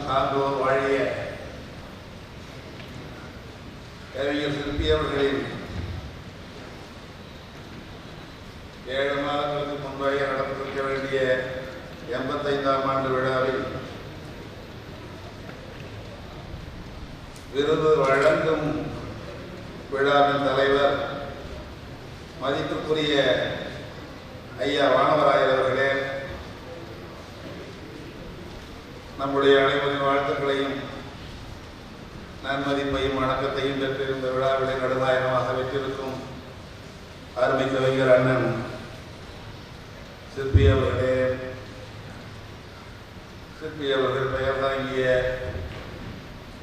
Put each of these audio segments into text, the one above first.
சான்றோர் வாழிய கவிஞர் சிற்பி அவர்களின் 7 மாதங்களுக்கு முன்பாக நடந்திருக்க வேண்டிய 85ஆம் ஆண்டு விழாவில் விருது வழங்கும் விழாவின் தலைவர் மதிப்புக்குரிய ஐயா வானவராயர் அவர்களே, நம்முடைய அனைவரின் வாழ்த்துக்களையும் நன்மதிப்பையும் வணக்கத்தையும் பெற்றிருந்த விழாவிலே நடுநாயகமாக வெற்றிருக்கும் அருமை கவிஞர் அண்ணன் சிற்பி அவர்களே, சிற்பி அவர்கள் பெயர் தாங்கிய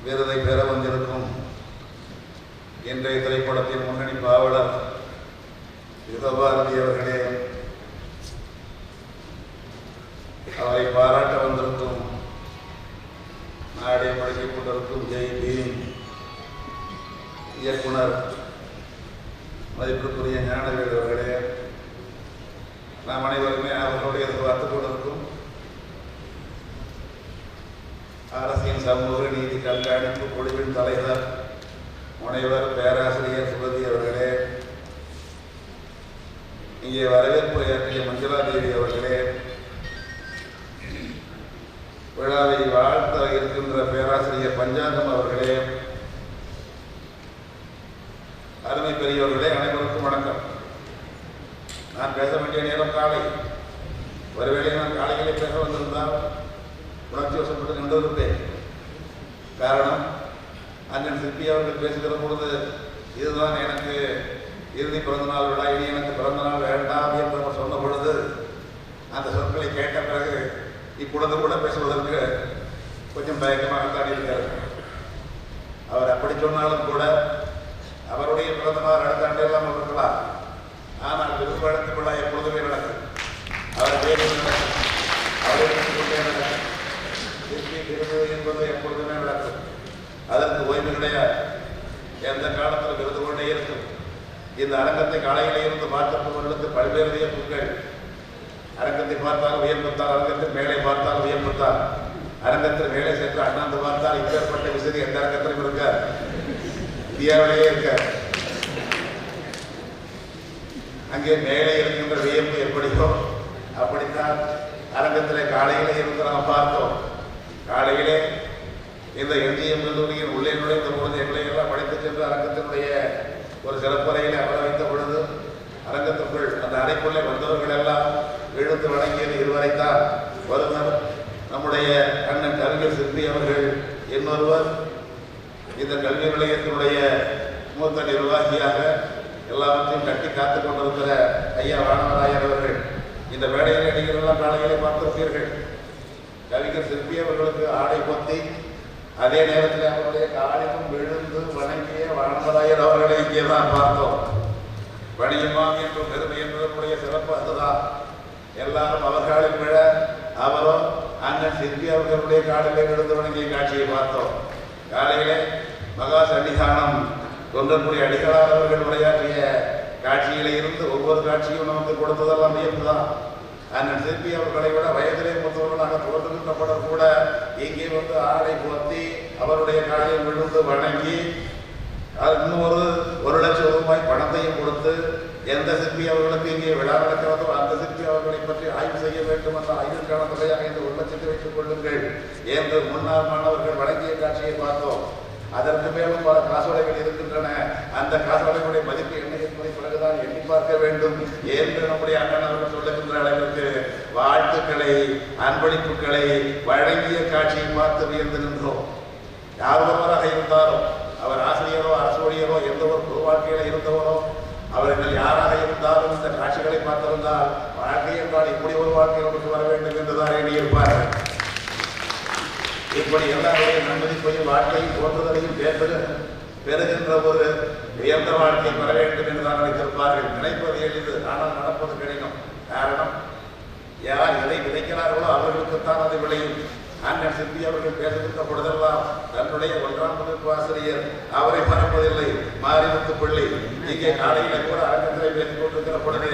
விருதை பெற வந்திருக்கும் இன்றைய திரைப்படத்தின் முன்னணி பாவலர் யுகபாரதி அவர்களே, அவரை பாராட்ட வந்திருக்கும் நாடே படித்துக் கொண்டிருக்கும் ஜெய்பி இயக்குனர் மதிப்பிற்குரிய ஞானவேல் அவர்களே, நாம் அனைவருமே அவர்களுடைய எதிர்பார்த்துக் கொண்டிருக்கும் அரசியல் சமூக நீதி கண்காணிப்பு குழுவின் தலைவர் முனைவர் பேராசிரியர் சுபதி அவர்களே, இங்கே வரவேற்புரையாற்றிய மஞ்சளா தேவி அவர்களே, விழாவை வாழ்த்த இருக்கின்ற பேராசிரியர் பஞ்சாங்கம் அவர்களே, அருமை பெரியவர்களே, அனைவருக்கும் வணக்கம். நான் பேச வேண்டிய நேரம் காலை. ஒருவேளை நான் காலையிலே பேச வந்திருந்தால் உணர்ச்சி வசப்பட்டு நின்றிருப்பேன். காரணம், அண்ணன் சிற்பி அவர்கள் பேசுகிற பொழுது இதுதான் எனக்கு இறுதி பிறந்தநாள் விழா, இனி எனக்கு பிறந்தநாள் வேண்டாம் என்று அவர் சொன்ன பொழுது அந்த சொற்களை கேட்ட பிறகு இப்பொழுது கூட பேசுவதற்கு கொஞ்சம் பயங்கரமாகத்தான் இருக்கிறார். அவர் அப்படி சொன்னாலும் கூட அவருடைய பிறந்தநாள் அடுத்த ஆண்டெல்லாம் இருக்கலாம். ஆனால் விருது வழக்கு விழா எப்பொழுதுமே நடக்கும். அவர் பேசுகிற விருது என்பது எப்பொழுதுமே நடக்கும். அதற்கு ஓய்வு கிடையாது. எந்த காலத்தில் விருது கொண்டே இருக்கும். இந்த அரங்கத்தை காலையிலே இருந்து பார்த்து பல்வேறு வியப்புகள். அரங்கத்தை பார்த்தால் வியப்புத்தான், அரங்கத்தில் மேலே பார்த்தால் வியப்புத்தான், அரங்கத்தில் மேலே சென்று அண்ணாந்து பார்த்தால் இப்பேற்பட்ட விசதி எந்த அரங்கத்திலும் இருக்க, இந்தியாவிலேயே இருக்க. அங்கே மேலே இருக்கின்ற வியப்பு எப்படியோ அப்படித்தான் அரங்கத்திலே காலையிலே இருந்து நாம் பார்த்தோம். காலையிலே இந்த எம்ஜிஎம் கல்லூரியின் உள்ளே நுழைந்த பொழுது எங்களை எல்லாம் படித்து சென்று அரங்கத்தினுடைய ஒரு சிறப்புரையிலே அமர வைத்த பொழுது அரங்கத்திற்குள் அந்த அறைக்குள்ளே வந்தவர்கள் எல்லாம் எழுந்து வணங்கியது இதுவரைத்தான். வருவர் நம்முடைய அண்ணன் கவிஞர் சிற்பி அவர்கள், இன்னொருவர் இந்த கல்வி நிலையத்தினுடைய மூத்த நிர்வாகியாக எல்லாவற்றையும் கட்டி காத்து கொண்டிருக்கிற ஐயா வானவராயர் அவர்கள். இந்த வேலையிலே நீங்கள் எல்லாம் காலையிலே பார்த்திருப்பீர்கள். கவிஞர் சிற்பி அவர்களுக்கு ஆடை பொத்தி அதே நேரத்தில் அவருடைய காலிலும் விழுந்து வணங்கிய வானவராயர் அவர்களை இங்கே தான் பார்த்தோம். வணிகமாம் என்றும் பெருமை என்பதனுடைய சிறப்பு அதுதான். எல்லாரும் அவர் காலில் விழ அவரும் அண்ணன் சிற்பி அவர்களுடைய காலிலே விழுந்து வணங்கிய காட்சியை பார்த்தோம். காலையிலே மகா சன்னிதானம் தொண்டக்கூடிய அடிகளார் அவர்கள் உரையாற்றிய காட்சியில இருந்து ஒவ்வொரு காட்சியும் நமக்கு கொடுத்ததெல்லாம் வியப்புதான். அண்ணன் சிற்பி அவர்களை விட வயதிலே மூத்தவர்களாக தோன்றுகின்ற படம் கூட இங்கே வந்து ஆடை போத்தி அவருடைய காலில் விழுந்து வணங்கி இன்னும் 1 லட்சம் ரூபாய் பணத்தையும் கொடுத்து எந்த சிற்பி அவர்களுக்கு இங்கே விழா நடக்கிறதோ அந்த சிற்பி அவர்களை பற்றி ஆய்வு செய்ய வேண்டும் என்ற ஆய்வுக்கான தொகையாக இந்த 1 லட்சத்தை வைத்துக் கொள்ளுங்கள் என்று முன்னாள் மாணவர்கள் வழங்கிய காட்சியை பார்த்தோம். அதற்கு மேலும் பல காசோலைகள் இருக்கின்றன. அந்த காசோலைகளுடைய மதிப்பு என்ன என்பதை பிறகுதான் எண்ணி பார்க்க வேண்டும் என்று நம்முடைய அண்ணன் அவர்கள் சொல்லுகின்ற அளவிற்கு வாழ்த்துக்களை, அன்பளிப்புகளை வழங்கிய காட்சியை பார்த்து வியந்து நின்றோம். யார் ஒருவராக இருந்தாலும், அவர் ஆசிரியரோ அரசு ஊழியரோ எந்த ஒரு பொது வாழ்க்கையில இருந்தவரோ, அவர்கள் யாராக இருந்தாலும் இந்த காட்சிகளை பார்த்திருந்தால் வாழ்க்கை என்றால் இப்படி ஒரு வாழ்க்கை நமக்கு வர வேண்டும் என்றுதான் எண்ணியிருப்பார்கள். இப்படி எல்லாருடைய நன்மதிப்பையும் வாழ்க்கையும் தோன்றுதலையும் பெறுகின்ற ஒரு உயர்ந்த வாழ்க்கை பெற வேண்டும் என்றுதான் நினைத்திருப்பார்கள். நினைப்பது எளிது, ஆனால் நடப்பது கடினம். காரணம், யார் எதை விதைக்கிறார்களோ அவர்களுக்குத்தான் அது விளையும். அண்ணன் சிற்பி அவர்கள் பேசுகின்ற பொழுதெல்லாம் தன்னுடைய 1ஆம் வகுப்பு ஆசிரியர் அவரை மறப்பதில்லை, மாரிமுத்து பிள்ளை. இங்கே காலையில கூட அரங்கத்திலே பேசிக் கொண்டிருக்கிற பொழுது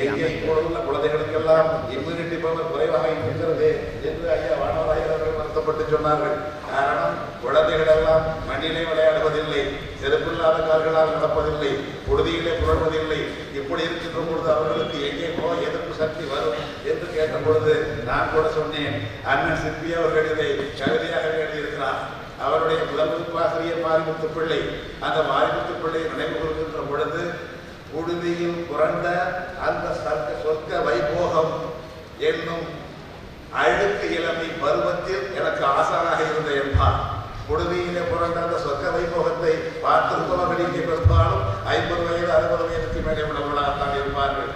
எங்கே இப்பொழுதுள்ள குழந்தைகளுக்கெல்லாம் இம்யூனிட்டி பவர் குறைவாக இருக்கிறது என்று ஐயா வானவராயர் அவர்கள் வருத்தப்பட்டார். சந்தோஷப்பட்டு சொன்னார்கள். காரணம், குழந்தைகள் எல்லாம் மண்ணிலே விளையாடுவதில்லை, செருப்பில்லாத கால்களால் நடப்பதில்லை, புழுதியிலே புரள்வதில்லை. இப்படி இருக்கின்ற பொழுது அவர்களுக்கு எங்கே நோய் எதிர்ப்பு சக்தி வரும் என்று கேட்ட பொழுது நான் கூட சொன்னேன், அண்ணன் சிற்பி அவர்கள் இதை கவிதையாக எழுதியிருக்கிறார். அவருடைய முதல் ஆசிரியர் மாரிமுத்து பிள்ளை. அந்த மாரிமுத்து பிள்ளை நினைவு கொள்கின்ற பொழுது, புழுதியில் புரண்ட அந்த சொர்க்க வைபோகம் என்னும் அழுக்கு இளமை பருவத்தில் எனக்கு ஆசானாக இருந்த என்பார். புழுதியிலே புரண்ட அந்த சொர்க்க வைபோகத்தை பார்த்திருப்பவர்கள் இங்கே பெரும்பாலும் 50 வயது 60 வயதுக்கு மேலே உள்ளவர்களாகத்தான் இருப்பார்கள்.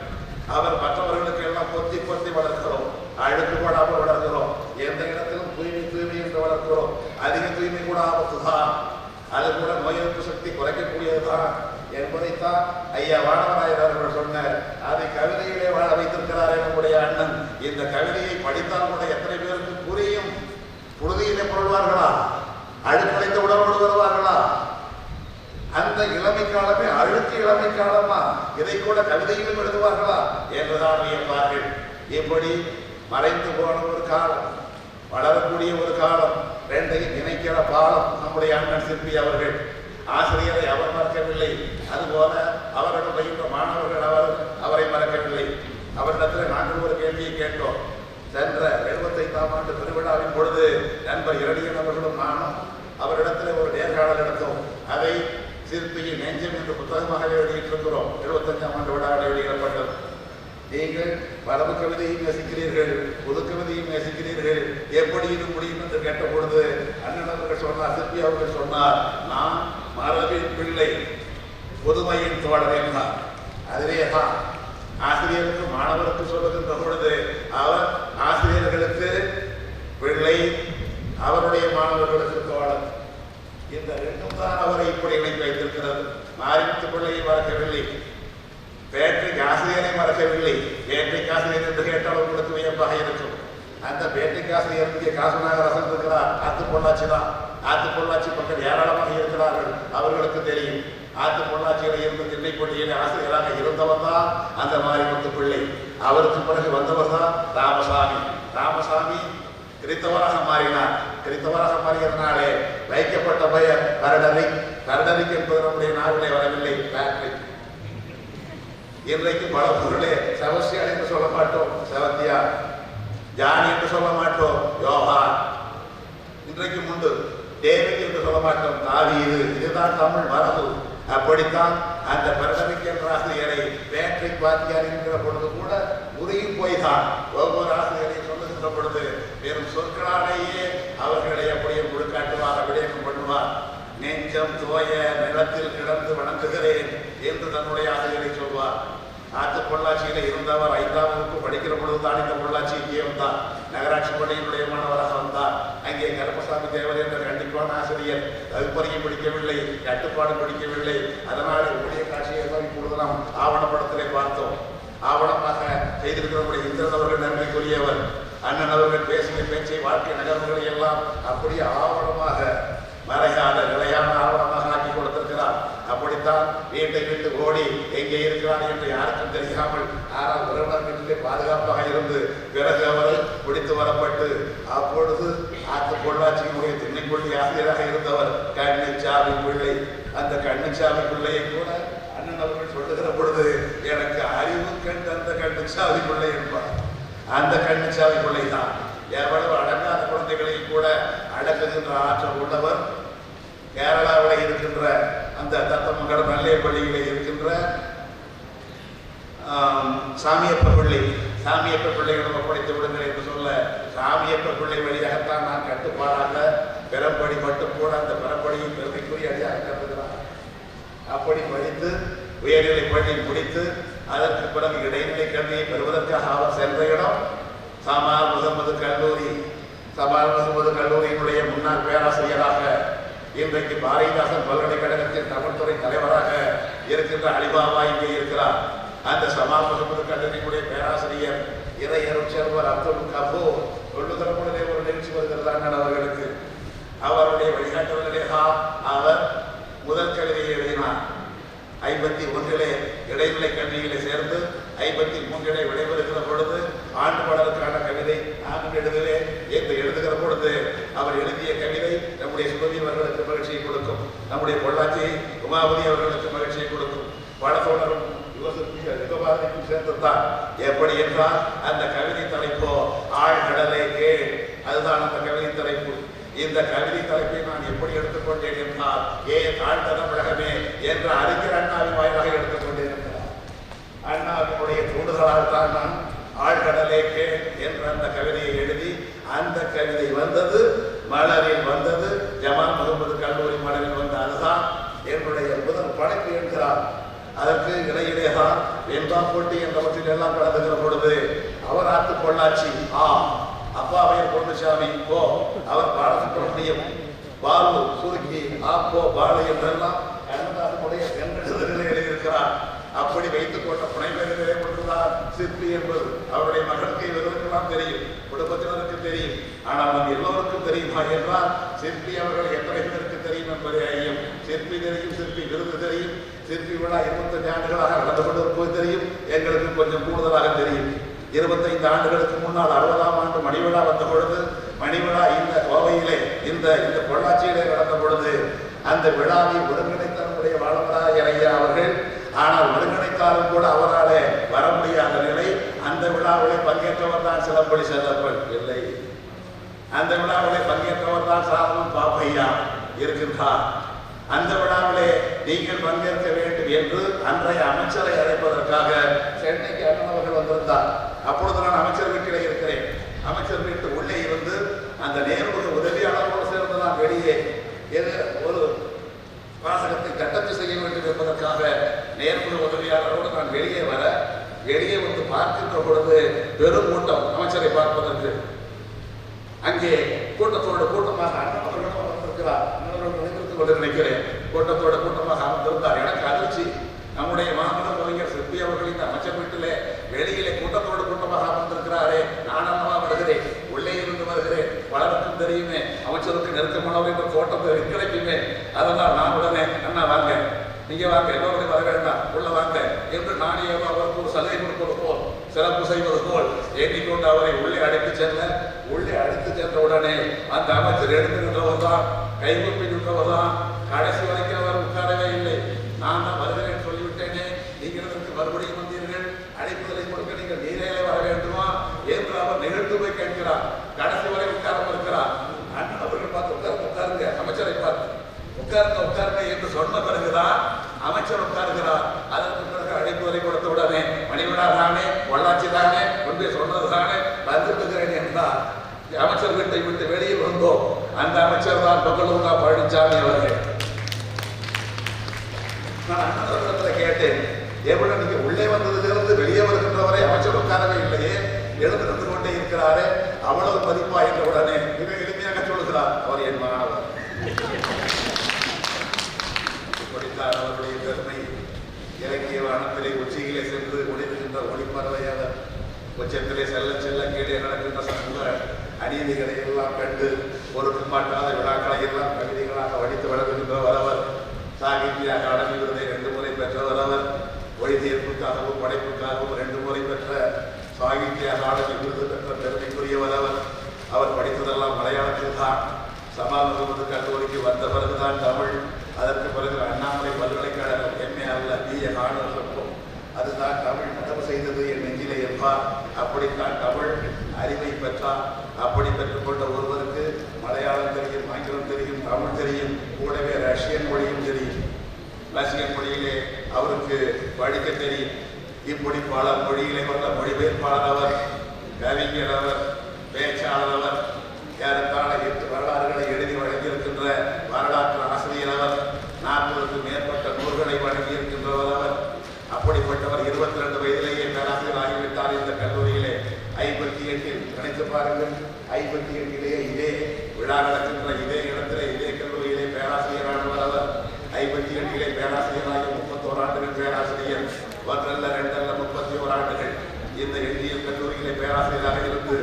அவர் மற்றவர்களுக்கு எல்லாம் பொத்தி பொத்தி வளர்க்கிறோம், அழுக்கு போடாமல் வளர்க்கிறோம், எந்த இடத்திலும் தூய்மை தூய்மை என்று வளர்க்கிறோம். அதிக தூய்மை கூட ஆபத்து தான், அது கூட நோய் எதிர்ப்பு சக்தி குறைக்கக்கூடியதுதான் என்பதைத்தான் ஐயா வானவராயர் அவர்கள் சொன்னார். அதை கவிதையிலே வாழ வைத்திருக்கிறார் என்னுடைய அண்ணன். இந்த கவிதையை படித்தால் கூட எத்தனை பேருக்கு புரியும்? புழுதியிலே புரள்வார்களா? அழுக்கடைந்த உடலோடு வருவார்களா? அந்த இளமை காலமே அழுக்கு இளமை காலமா? இதை கூட கவிதையிலும் எழுதுவார்களா என்றுதான் வியப்பார்கள். இப்படி மறைந்து போன ஒரு காலம், வளரக்கூடிய ஒரு காலம், ரெண்டையும் இணைக்கிற பாலம் நம்முடைய அண்ணன் சிற்பி அவர்கள். ஆசிரியரை அவர் மறக்கவில்லை, அதுபோல அவரிடம் பயின்ற மாணவர்கள் அவரை மறக்கவில்லை. அவரிடத்தில் நாங்கள் ஒரு கேள்வியை கேட்டோம். சென்ற 75ஆம் ஆண்டு திருவிழாவின் பொழுது நண்பர் இரடியன் அவர்களும் நானும் அவரிடத்தில் ஒரு நேர்காணல் எடுத்தோம். அதை சிற்பியின் நெஞ்சம் என்ற புத்தகமாக வெளியிட்டிருக்கிறோம். 75ஆம் ஆண்டு விழாவில் வெளியிடப்பட்டது. நீங்கள் பரவு கவிதையும் நேசிக்கிறீர்கள், புது கவிதையும் நேசிக்கிறீர்கள், எப்படி இது முடியும் என்று கேட்ட பொழுது அண்ணன் அவர்கள் சொன்னார், சிற்பி அவர்கள் சொன்னார், நான் மரபின் பிள்ளை, புதுமையின் தோழர் என்றார். அதுவேதான் ஆசிரியருக்கு மாணவருக்கு சொல்லுகின்ற பொழுது அவர் ஆசிரியர்களுக்கு பிள்ளை, அவருடைய மாணவர்களுக்கு தோழர். இந்த ரெண்டும் தான் அவரை இப்படி இணைத்து வைத்திருக்கிறது. மாரிமுத்து பிள்ளையை மறக்கவில்லை, பேட்ரிக் ஆசிரியரை மறக்கவில்லை. பேட்ரிக் ஆசிரியர் என்று கேட்டால் உங்களுக்கு வியப்பாக இருக்கும். அந்த பேட்ரிக் ஆசிரியர் இங்கே காசுநாகரசன் இருக்கிறார், ஆத்து பொள்ளாச்சி தான். ஆத்து பொள்ளாச்சி மக்கள் ஏராளமாக இருக்கிறார்கள், அவர்களுக்கு தெரியும். ஆத்து பொள்ளாச்சியில் இருந்து திண்ணைப்பள்ளியில் ஆசிரியராக இருந்தவர் தான் அந்த மாரிமுத்து பிள்ளை. அவருக்கு பிறகு வந்தவர் தான் ராமசாமி. ராமசாமி கிறித்தவராக மாறினார். கிறித்தவராக மாறியதனாலே வைக்கப்பட்ட பெயர் கரடரிக். கரடரிக் என்பது நம்முடைய நாவிலே வரவில்லை, பேட்ரிக். இன்றைக்கு பல பொருளே செபஸ்டியான் என்று சொல்ல மாட்டோம், செபத்தியா. ஜானி என்று சொல்ல மாட்டோம், யோகா. இன்றைக்கு முண்டு டேவிட் என்று சொல்ல மாட்டோம், தாவீது. இதுதான் தமிழ் மரபு. அப்படித்தான் அந்த பரதமிக் என்ற ஆசிரியரை பேட்ரிக் வாத்தியார் என்கிற பொழுது கூட உருகி போய்தான் ஒவ்வொரு ஆசிரியரையும் சொல்லுகின்ற பொழுது வெறும் சொற்களாலேயே அவர்களை அப்படியே முழுக்காட்டுவார், விடயம் பண்ணுவார். நெஞ்சம் தோய நிலத்தில் கிடந்து வணங்குகிறேன் என்று தன்னுடைய ஆசிரியரை சொல்வார். ஆத்து பொள்ளாச்சியில இருந்தவர் 5ஆம் வகுப்பு படிக்கிற பொழுதுதான் இந்த பொள்ளாச்சி இங்கே வந்தார். நகராட்சி பள்ளியினுடைய மாணவராக வந்தார். அங்கே கருப்பசாமி தேவர் என்ற கண்டிப்பான ஆசிரியர் வகுப்பறையும் பிடிக்கவில்லை, கட்டுப்பாடு பிடிக்கவில்லை. அதனால ஊழிய காட்சியை எல்லாம் இப்பொழுது நாம் ஆவணப்படத்திலே பார்த்தோம். ஆவணமாக செய்திருக்கிறவருடைய இந்திரன் அவர்கள் நன்மைக்குரியவர். அண்ணன் அவர்கள் பேசிய பேச்சை, வாழ்க்கை நகர்வுகளை எல்லாம் அப்படியே ஆவணமாக மறையாத நிலையான ஆவணமாக ஆக்கி கொடுத்திருக்கிறார். அப்படித்தான் வீட்டை விட்டு ஓடி எங்கே இருக்கிறார் என்று யாருக்கும் தெரியாமல் ஆனால் உறவினர் வீட்டிலே பாதுகாப்பாக இருந்து பிறகு அவர் பிடித்து வரப்பட்டு அப்பொழுது ஆத்து பொள்ளாச்சியினுடைய திண்ணைப்பள்ளி ஆசிரியராக இருந்தவர் கண்ணுச்சாமி பிள்ளை. அந்த கண்ணுச்சாமி பிள்ளையை கூட அண்ணன் அவர்கள் சொல்லுகிற பொழுது எனக்கு அறிவு கண் அந்த கண்ணுச்சாமி பிள்ளை என்பார். அந்த கண்ணுச்சாமி பிள்ளை தான் எவ்வளவு அடங்காத குழந்தைகளையும் கூட அடக்குகின்ற ஆற்றல் உள்ளவர். கேரளாவில் இருக்கின்ற அந்த தத்தமங்கலம் நல்லையப்பள்ளியிலே இருக்கின்ற சாமியப்ப பிள்ளை, சாமியப்ப பிள்ளைகளை ஒப்படைத்து விடுங்கள் என்று சொல்ல, சாமியப்ப பிள்ளை வழியாகத்தான் நான் கட்டுப்பாடாக பெறப்படி மட்டும் கூட அந்த பெறப்படியும் பெருமைக்குரிய அடியாக கருதுகிறார். அப்படி படித்து உயர்நிலை பள்ளி முடித்து அதற்கு பிறகு இடைநிலை கல்வியை பெறுவதற்காக அவர் சென்ற இடம் சமால் முகமது கல்லூரி. சமால் முகமது கல்லூரியினுடைய முன்னாள் பேராசிரியராக இன்றைக்கு பாரதிதாசன் பல்கலைக்கழகத்தின் தமிழ்துறை தலைவராக இருக்கின்ற அலிபாபா இங்கே இருக்கிறார். அந்த சமால் முகமது கல்லூரியினுடைய பேராசிரியர் இறையரும் செல்வர் அப்துல் கபூர் சொல்லுகிற பொழுதே ஒரு நிகழ்ச்சி வருகிறார்கள் அவர்களுக்கு. அவருடைய வழிகாட்டுதலே அவர் முதல் கவிதையை எழுதினார். 51 இடைநிலை கல்வியிலே சேர்ந்து 53 விடைபெறுகிற பொழுது ஆண்டு பாடலுக்கான கவிதை நான் எழுதுகிறேன் என்று எழுதுகிற பொழுது அவர் அவர் எழுதிய கவிதை நம்முடைய சுபவி அவர்களுக்கு மகிழ்ச்சியை கொடுக்கும், நம்முடைய பொள்ளாச்சி உமாபதி அவர்களுக்கு மகிழ்ச்சியை கொடுக்கும். படத்தோடரும் யுகபாரதிக்கும் சேர்த்துத்தான். எப்படி என்றால் அந்த கவிதை தலைப்போ ஆழ்கடலை கேள், அதுதான் அந்த கவிதை தலைப்பு. இந்த கவிதை தலைப்பை நான் எப்படி எடுத்துக்கொண்டேன் என்றால் தாழ்ந்த தமிழகமே என்ற அறிஞர் அண்ணாவின் வாயிலாக எடுத்துக்கொண்டேன் என்றார். அண்ணாவினுடைய தூண்டுதலால் தான் நான் ஆழ்கடலே கேள் என்ற அந்த கவிதையை எழுதி, அந்த கவிதை வந்தது மலரில் வந்தது, ஜமால் முகமது கல்லூரி மலரில் வந்த அதுதான் என்னுடைய முதல் படைப்பு என்கிறார். அதற்கு இடையிலேதான் வெண்பா போட்டி என்றவற்றில் எல்லாம் கலந்துகிற பொழுது அவர் ஆத்து பொள்ளாச்சி அப்பாவையர் பொன்னுசாமி போ, அவர் பாடத்தினுடைய பாலு சுருக்கி போ பாலு என்றெல்லாம் கண்ணதாசனுடைய கண்ணெடுதல்களை எழுதியிருக்கிறார். அப்படி வைத்துக் கொண்ட புனைவெளிகளே கொண்டுதான் சிற்பி என்பது அவருடைய மகனுக்கு இவர்களுக்கெல்லாம் தெரியும், குடும்பத்தினருக்கு தெரியும். ஆனால் நம் எல்லோருக்கும் தெரியுமா என்றால் சிற்பி அவர்கள் எத்தனை பேருக்கு தெரியும் என்பதை ஐயம். சிற்பி தெரியும், சிற்பி விருது தெரியும், சிற்பி விழா 25 ஆண்டுகளாக நடந்து கொண்டிருப்பது தெரியும், எங்களுக்கு கொஞ்சம் கூடுதலாக தெரியும். 25 ஆண்டுகளுக்கு முன்னால் 60ஆம் ஆண்டு மணிவிழா வந்த பொழுது, மணிவிழா இந்த கோவையிலே இந்த பொள்ளாச்சியிலே நடந்த பொழுது அந்த விழாவை ஒருங்கிணைத்த நம்முடைய வாழவராயர் ஐயா அவர்கள், ஆனால் ஒருங்கிணைத்தாலும் கூட அவராலே வர முடியாத நிலை. அந்த விழாவிலே பங்கேற்றவர் தான் சிலப்படி செல்லப்பன் இல்லை, அந்த விழாவிலே பங்கேற்றவர் தான் சாதனம் பாப்பையா இருக்கின்றார். அந்த விழாவிலே நீங்கள் பங்கேற்க வேண்டும் என்று அன்றைய அமைச்சரை அழைப்பதற்காக சென்னைக்கு அண்ணன் அவர்கள் வந்திருந்தார். அப்பொழுது நான் அமைச்சர் வீட்டிலே இருக்கிறேன். அமைச்சர் வீட்டு உள்ளே இருந்து அந்த நேர்முக உதவியாளரோடு சேர்ந்து நான் வெளியே ஒரு வாசகத்தை தட்டச்சு செய்ய வேண்டும் என்பதற்காக நேர்முக உதவியாளரோடு நான் வெளியே வர, வெளியே வந்து பார்க்கின்ற பொழுது பெரும் கூட்டம் அமைச்சரை பார்ப்பதற்கு. அங்கே கூட்டத்தோடு கூட்டமாக அண்ணன் அவர்களும் வந்திருக்கிறார், நினைக்கிறேன். கூட்டத்தோட கூட்டமாக அமர்ந்திருந்தார். எனக்கு அதிர்ச்சி. நம்முடைய மாநில கவிஞர் சிற்பி அவர்கள் இந்த அமைச்சர் வீட்டிலே வெளியிலே கூட்டத்தோடு கூட்டமாக அமர்ந்திருக்கிறாரே, நான் அண்ணா வருகிறேன், உள்ளே இருந்து வருகிறேன், பலருக்கும் தெரியுமே, அமைச்சருக்கு நெருக்கமானவர் என்ற தோட்டம் கிடைக்குமே. அதனால் நான் உடனே அண்ணா வாங்க, நீங்க வாங்க, எல்லோருடைய வர வேண்டாம், உள்ள வாங்க என்று நானே அவருக்கு ஒரு சலுகை கொடுப்பது போல், சிறப்பு செய்வது போல் எண்ணிக்கொண்டு அவரை உள்ளே அழைத்து செல்ல, உள்ளே அழைத்து சென்ற உடனே அந்த அமைச்சர் எடுத்துக்கின்றவர் தான், கைகூப்பி நின்றவர் தான். கடைசி வரைக்கும் அவர் உட்காரவே இல்லை. நான் தான் வருகிறேன் சொல்லிவிட்டேனே, நீங்கள் இதற்கு மறுபடியும் வந்தீர்கள், அழைப்புதலை கொடுக்க நீங்கள் நீரையிலே வர வேண்டுமா என்று அவர் நிகழ்த்து போய் கேட்கிறார். கடைசி வரை உட்காரம் இருக்கிறார். அண்ணன் அவர்கள் பார்த்து உட்காருங்க, அமைச்சரை பார்த்து உட்காருங்க என்று சொன்ன பிறகுதான் அமைச்சர் உட்காருகிறார். அதற்கு பிறகு அழைப்புதலை கொடுத்த உடனே மணிவிழா தானே, பொள்ளாச்சி தானே, ஒன்றை சொன்னது தானே, வந்துவிடுகிறேன் என்றார். அமைச்சர் வீட்டை விட்டு வெளியில் வந்தோம். அந்த அமைச்சர் தான் பகலூங்கா பழனிசாமி அவர்கள். நான் அண்ணன் கேட்டேன், எவ்வளவு நீங்க உள்ளே வந்ததிலிருந்து வெளியே வருகின்றவரை அமைச்சர் உட்காரவே இல்லையே, எழுந்து நின்று கொண்டே இருக்கிறாரே, அவ்வளவு மதிப்பா என்ற உடனே மிக எளிமையாக சொல்லுகிறார், அவர் என் மாணவர். இப்படித்தான் அவருடைய பெருமை. இலக்கிய வானத்திலே உச்சியிலே சென்று ஒளிர்கின்ற ஒளிப்பறவையாளர், உச்சத்திலே செல்ல செல்ல கீழே நடக்கின்ற சமூக அநீதிகளை எல்லாம் கண்டு பொறுக்க மாட்டாத விழாக்களை எல்லாம் கவிதைகளாக வடித்து வழங்குகின்றவர் அவர். சாகித்ய அகாடமி விருதை 2 முறை பெற்றவர் அவர். ஒளி தீர்ப்புக்காகவும் படைப்புக்காகவும் 2 முறை பெற்ற சாகித்ய அகாடமி விருது பெற்ற பெருமைக்குரியவர் அவர். அவர் படித்ததெல்லாம் மலையாளத்தில் தான். ஜமால் முகமது கல்லூரிக்கு வந்த பிறகுதான் தமிழ். அதற்கு பிறகு அண்ணாமலை பல்கலைக்கழகம் MA அல்ல BA ஆனர்ஸ் இருக்கும். அதுதான் தமிழ் நடவு செய்தது என் நெஞ்சிலே என்பார். அப்படித்தான் தமிழ் அறிவை பெற்றார். அப்படி பெற்றுக்கொண்ட ஒருவருக்கு மலையாளம் தெரியும், ஆங்கிலம் தெரியும், தமிழ் தெரியும், கூடவே ரஷ்யன் மொழியும் தெரியும். ரஷ்யன் மொழியிலே அவருக்கு படிக்க தெரியும். இப்படி பல மொழியிலே வந்த மொழிபெயர்ப்பாளர் அவர், கவிஞர் அவர், பேச்சாளர் அவர், ஏறத்தாழ 8 வரலாறுகளை எழுதி வழங்கியிருக்கின்ற வரலாற்று ஆசிரியர் அவர், 40க்கும் மேற்பட்ட நூல்களை வழங்கியிருக்கின்றவர் அவர். அப்படிப்பட்டவர் 22 வயதிலேயே பேராசிரியர் ஆகிவிட்டார். இந்த கல்லூரியிலே 58 நினைத்து பாருங்கள், 58 இதே விழா நடக்கின்ற இதே இடத்திலே இதே கல்லூரியிலே பேராசிரியரானவர் அவர். 58 பேராசிரியராக 31 ஆண்டுகள் பேராசிரியர், 1 அல்ல 2 அல்ல 31 ஆண்டுகள் இந்த எண்ணியல் கல்லூரியிலே பேராசிரியராக இருந்து,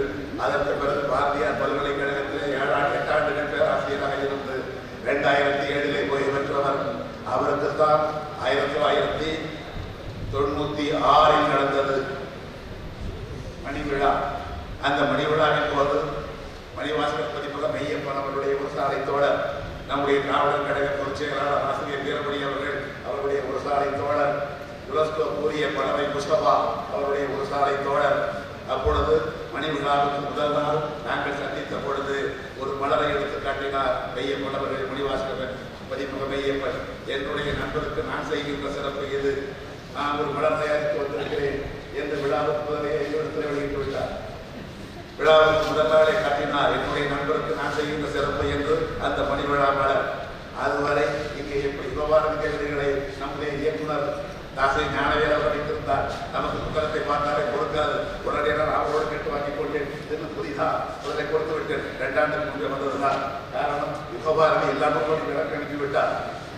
அதற்கு பிறகு பாரதியார் பல்கலைக்கழகத்திலே 8 ஆண்டுகள் பேராசிரியராக இருந்து 2007 ஓய்வு பெற்றவர். அவருக்குத்தான் 1996 நடந்தது மணி விழா. அந்த மணி விழாவின் போது மணிவாசகர் பதிப்பகம் மெய்யப்பன் சாலை தோழர், நம்முடைய திராவிடர் கழக பொதுச் செயலாளர் ஆசிரியர் வீரமணி அவர்கள், அவருடைய ஒரு சாலை தோழர், யுனெஸ்கோ கூறிய படவை முஸ்தபா அவருடைய ஒரு சாலை தோழர். அப்பொழுது மணி விழாவுக்கு முதல் நாள் நாங்கள் சந்தித்த பொழுது ஒரு மலரை எடுத்து காட்டினார் மெய்யப்பன் அவர்கள். மணிவாசகர் பதிமுக மெய்யப்பன், என்னுடைய நண்பருக்கு நான் செய்கின்ற சிறப்பு இது, நான் ஒரு மலர் தயாரித்து வந்திருக்கிறேன் என்று விழாவுக்கு முதலே இடத்தில் வெளியிட்டு விட்டார். விழாவுக்கு முதல் நாளை காட்டினார், என்னுடைய நண்பருக்கு நான் செய்கின்ற சிறப்பு என்று அந்த மணி விழா மலர். அதுவரை இங்கே எப்படி விவகார நிகழ்ச்சிகளை நம்முடைய இயக்குனர் தாசை ஞானவேல் அவர் வைத்திருந்தார். நமக்கு புத்தகத்தை பார்த்தாலே கொடுக்காது, உடனடியாக அவரோடு கேட்டு வாங்கிக் கொண்டேன், இன்னும் புதிதா உடனே கொடுத்து விட்டேன். 2 ஆண்டுக்கு முன்பே வந்ததுதான். காரணம், யுகபாரதி எல்லாமே விளக்கு அனுப்பிவிட்டார்.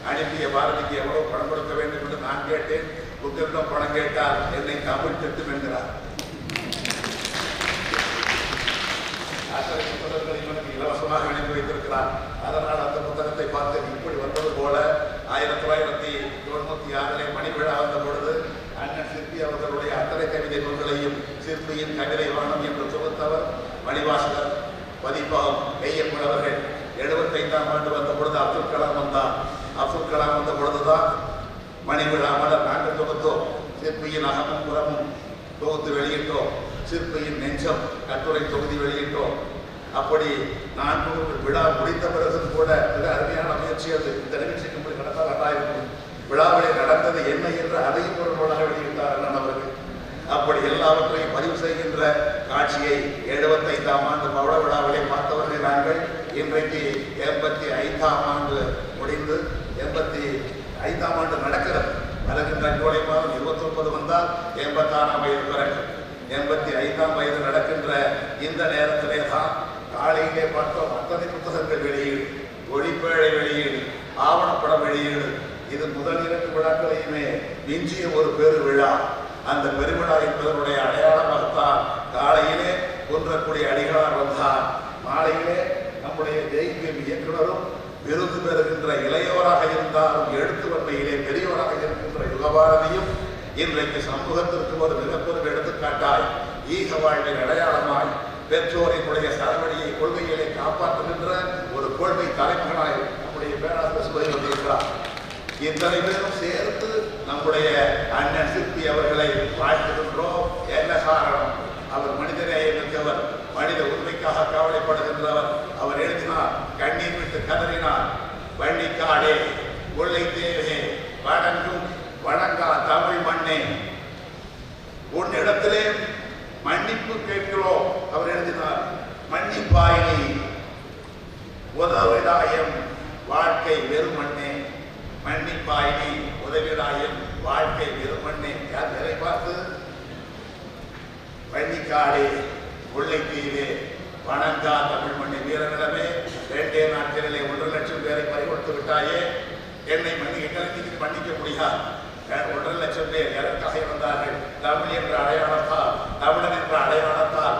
அனுப்பிய பாரதிக்கு எவ்வளவு பணம் கொடுக்க வேண்டும் என்று நான் கேட்டேன். புத்தகம் பணம் கேட்டால் என்னை தமிழ் திட்டும் என்கிறார். அத்தனை புத்தகங்களை எனக்கு இலவசமாக அனுப்பி வைத்திருக்கிறார். அதனால் அந்த புத்தகத்தை பார்த்து இப்படி வந்தது போல 1996 மணி விழா வந்த பொழுது அண்ணன் சிற்பி அவர்களுடைய அத்தனை கவிதை நூல்களையும் சிற்பியின் கவிதை வானம் என்று தொகுத்தவர் மணிவாசகர். பதிப்பகம் மெய்யப்பன் அவர்கள். 75ஆம் ஆண்டு வந்த பொழுது அப்துல் கலாம் வந்தார். அப்துல் கலாம் வந்த பொழுதுதான் மணி விழா மலர் நாங்கள் தொகுத்தோம். சிற்பியின் அகமும் புறமும் தொகுத்து வெளியிட்டோம். சிற்பியின் நெஞ்சம் கட்டுரை தொகுதி வெளியிட்டோம். அப்படி 400 விழா முடிந்த பிறகு கூட மிக அருமையான முயற்சி அது. இந்த நிகழ்ச்சிக்கு முன்பு நடந்தால் நல்லாயிருக்கும். விழாவிலே நடந்தது என்ன என்று அதையும் ஒரு நூலாக வெளியிட்டார் அண்ணன் அவர்கள். அப்படி எல்லாவற்றையும் பதிவு செய்கின்ற காட்சியை 75ஆம் ஆண்டு பவள விழாவிலே பார்த்தவர்கள் நாங்கள். இன்றைக்கு 85ஆம் ஆண்டு முடிந்து 85ஆம் ஆண்டு நடக்கிறது. வருகின்ற ஜூலை மாதம் 29 வந்தால் 86ஆம் வயது பிறகு 85ஆம் வயது நடக்கின்ற இந்த நேரத்திலே தான் காலையிலே பார்த்தோம் அத்தனை புத்தகங்கள் வெளியீடு, ஒளிப்பேழை வெளியீடு, ஆவணப்படம் வெளியீடு. இது முதல் 2 விழாக்களையுமே மிஞ்சிய ஒரு பெரு விழா. அந்த பெருவிழா என்பதனுடைய அடையாளமாகத்தான் காலையிலே குன்றக்குடி அடிகளார் வந்தார். மாலையிலே நம்முடைய ஜெய்பிஎம் இயக்குனரும் விருது பெறுகின்ற இளையோராக இருந்தாலும் எழுத்து வன்மையிலே பெரியோராக இருக்கின்ற யுகபாரதியும் இன்றைக்கு சமூகத்திற்கு ஒரு மிகப்பெரும் எடுத்துக்காட்டாய், ஈக வாழ்வின் அடையாளமாய், பெற்றோரினுடைய சரவடியை கொள்கைகளை காப்பாற்றுகின்ற ஒரு கொள்கை தலைமகனாய் நம்முடைய பேராசிரியர் சுபை வந்திருக்கிறார். இத்தனை பேரும் சேர்த்து நம்முடைய அண்ணன் சிற்பி அவர்களை வாழ்த்துகின்றோம். என்ன காரணம்? அவர் மனிதநேயம் மிக்கவர், மனித உரிமைக்காக கவலைப்படுகின்றவர். அவர் எழுதினார், கண்ணீர் விட்டு கதறினார், வள்ளிக்காடே கொள்ளை தேவே வணங்கும் வணங்கா தமிழ் மண்ணே, உன்னிடத்திலே மன்னிப்பு கேட்கிறோம். அவர் எழுதினார், மன்னிப்பாயினி உதவிடாயம் வாழ்க்கை வெறுமண்ணே, மன்னிப்பாயினி உதவிடாயம் வாழ்க்கை வெறுமண்ணே. யார் வேலை பார்த்து? வள்ளிக்காடே முல்லைத்தீவே வணங்கா தமிழ் மண்ணை. வீரனிடமே 2 நாட்களிலே 1 லட்சம் பேரை பறிகொடுத்து விட்டாயே, என்னை எங்களுக்கு மன்னிக்க முடியாது. 1 லட்சம் பேர் எதற்காக இருந்தார்கள்? தமிழ் என்ற அடையாளத்தால், தமிழன் என்ற அடையாளத்தால்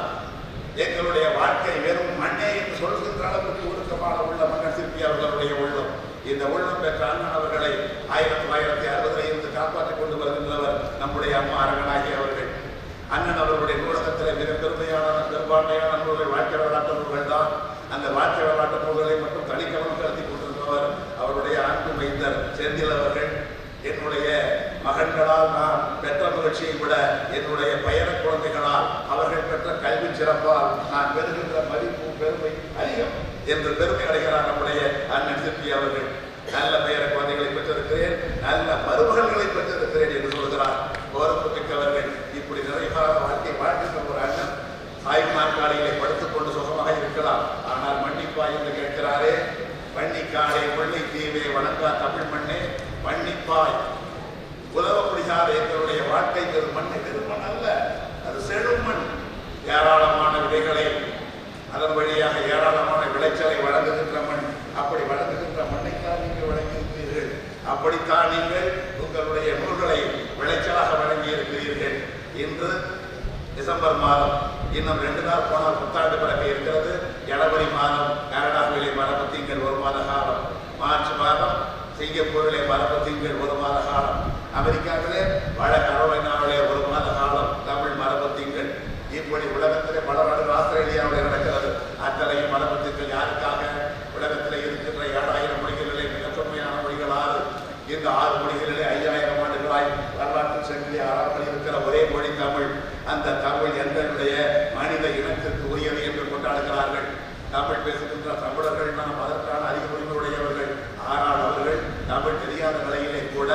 எங்களுடைய வாழ்க்கை வெறும் மண்ணே என்று சொல்கின்ற அளவுக்கு ஒழுக்கமான உள்ள மன்னர் சிற்பி அவர்களுடைய உள்ளம். இந்த உள்ளம் பெற்ற அண்ணன் அவர்களை 1960 இருந்து காப்பாற்றிக் கொண்டு வருகின்றவர் நம்முடைய அம்மா அரங்கநாயகி அவர்கள். அண்ணன் அவர்களுடைய நூலகத்தில் மிக பெரும்பான்மையான நூல்கள் வாழ்க்கை வரலாற்று நூல்கள் தான். அந்த வாழ்க்கை வரலாற்று நூல்களை மட்டும் தனிக்கவனம் செலுத்தி கொண்டிருந்தவர் அவருடைய அன்பு மைந்தர் செந்தில் அவர்கள். என்னுடைய மகன்களால் நான் பெற்ற மகிழ்ச்சியை விட என்னுடைய பயண குழந்தைகளால் அவர்கள் பெற்ற கல்வி சிறப்பால் நான் பெறுகின்ற மதிப்பு பெருமை அதிகம் என்று பெருமை அடைகிறார் நம்முடைய அண்ணன் சிற்பி அவர்கள். நல்ல பெயர குழந்தைகளை பெற்றிருக்கிறேன், நல்ல மருமகன்களை பெற்றிருக்கிறேன் என்று சொல்கிறார். பொறுப்பு மிக்கவர்கள். இப்படி நிறைவான வாழ்க்கை வாழ்கின்ற ஒரு அண்ணன் ஆய்வு நாற்காலிகளை படுத்துக் கொண்டு சுகமாக இருக்கலாம். ஆனால் மன்னிப்பா என்று கேட்கிறாரே, மன்னிக்காடே முல்லை தீவே வணங்கா தமிழ் மண்ணே, மன்னிப்பாய் உதவ முடியாத எங்களுடைய வாழ்க்கை வெறும் மண்ணை. வெறும் மண் அல்ல, அது செழும் மண். ஏராளமான விதைகளை அதன் வழியாக ஏராளமான விளைச்சலை வழங்குகின்ற மண். அப்படி வழங்குகின்ற மண்ணைத்தான் நீங்கள் வழங்கியிருக்கிறீர்கள். அப்படித்தான் நீங்கள் உங்களுடைய நூல்களை விளைச்சலாக வழங்கி இருக்கிறீர்கள். இன்று டிசம்பர் மாதம், இன்னும் 2 நாள் போனால் புத்தாண்டு பிறகு இருக்கிறது. ஜனவரி மாதம் கனடாவிலே மரபு திங்கள் 1 மாத காலம், மார்ச் மாதம் சிங்கப்பூரிலே மரபு திங்கள் 1 மாத காலம், அமெரிக்காவிலே வட கரோலினாவிலே 1 மாத காலம் தமிழ் மரபு திங்கள். இப்படி உலகத்திலே பல நாடுகள், ஆஸ்திரேலியாவில் நடக்கிறது. அத்தனை மரபு திங்கள் யாருக்காக உலகத்திலே பேசுகின்ற தமிழர்கள் நாம் அதற்கான அதிக உரிமையுடையவர்கள். ஆனால் அவர்கள் தமிழ் தெரியாத நிலையிலே கூட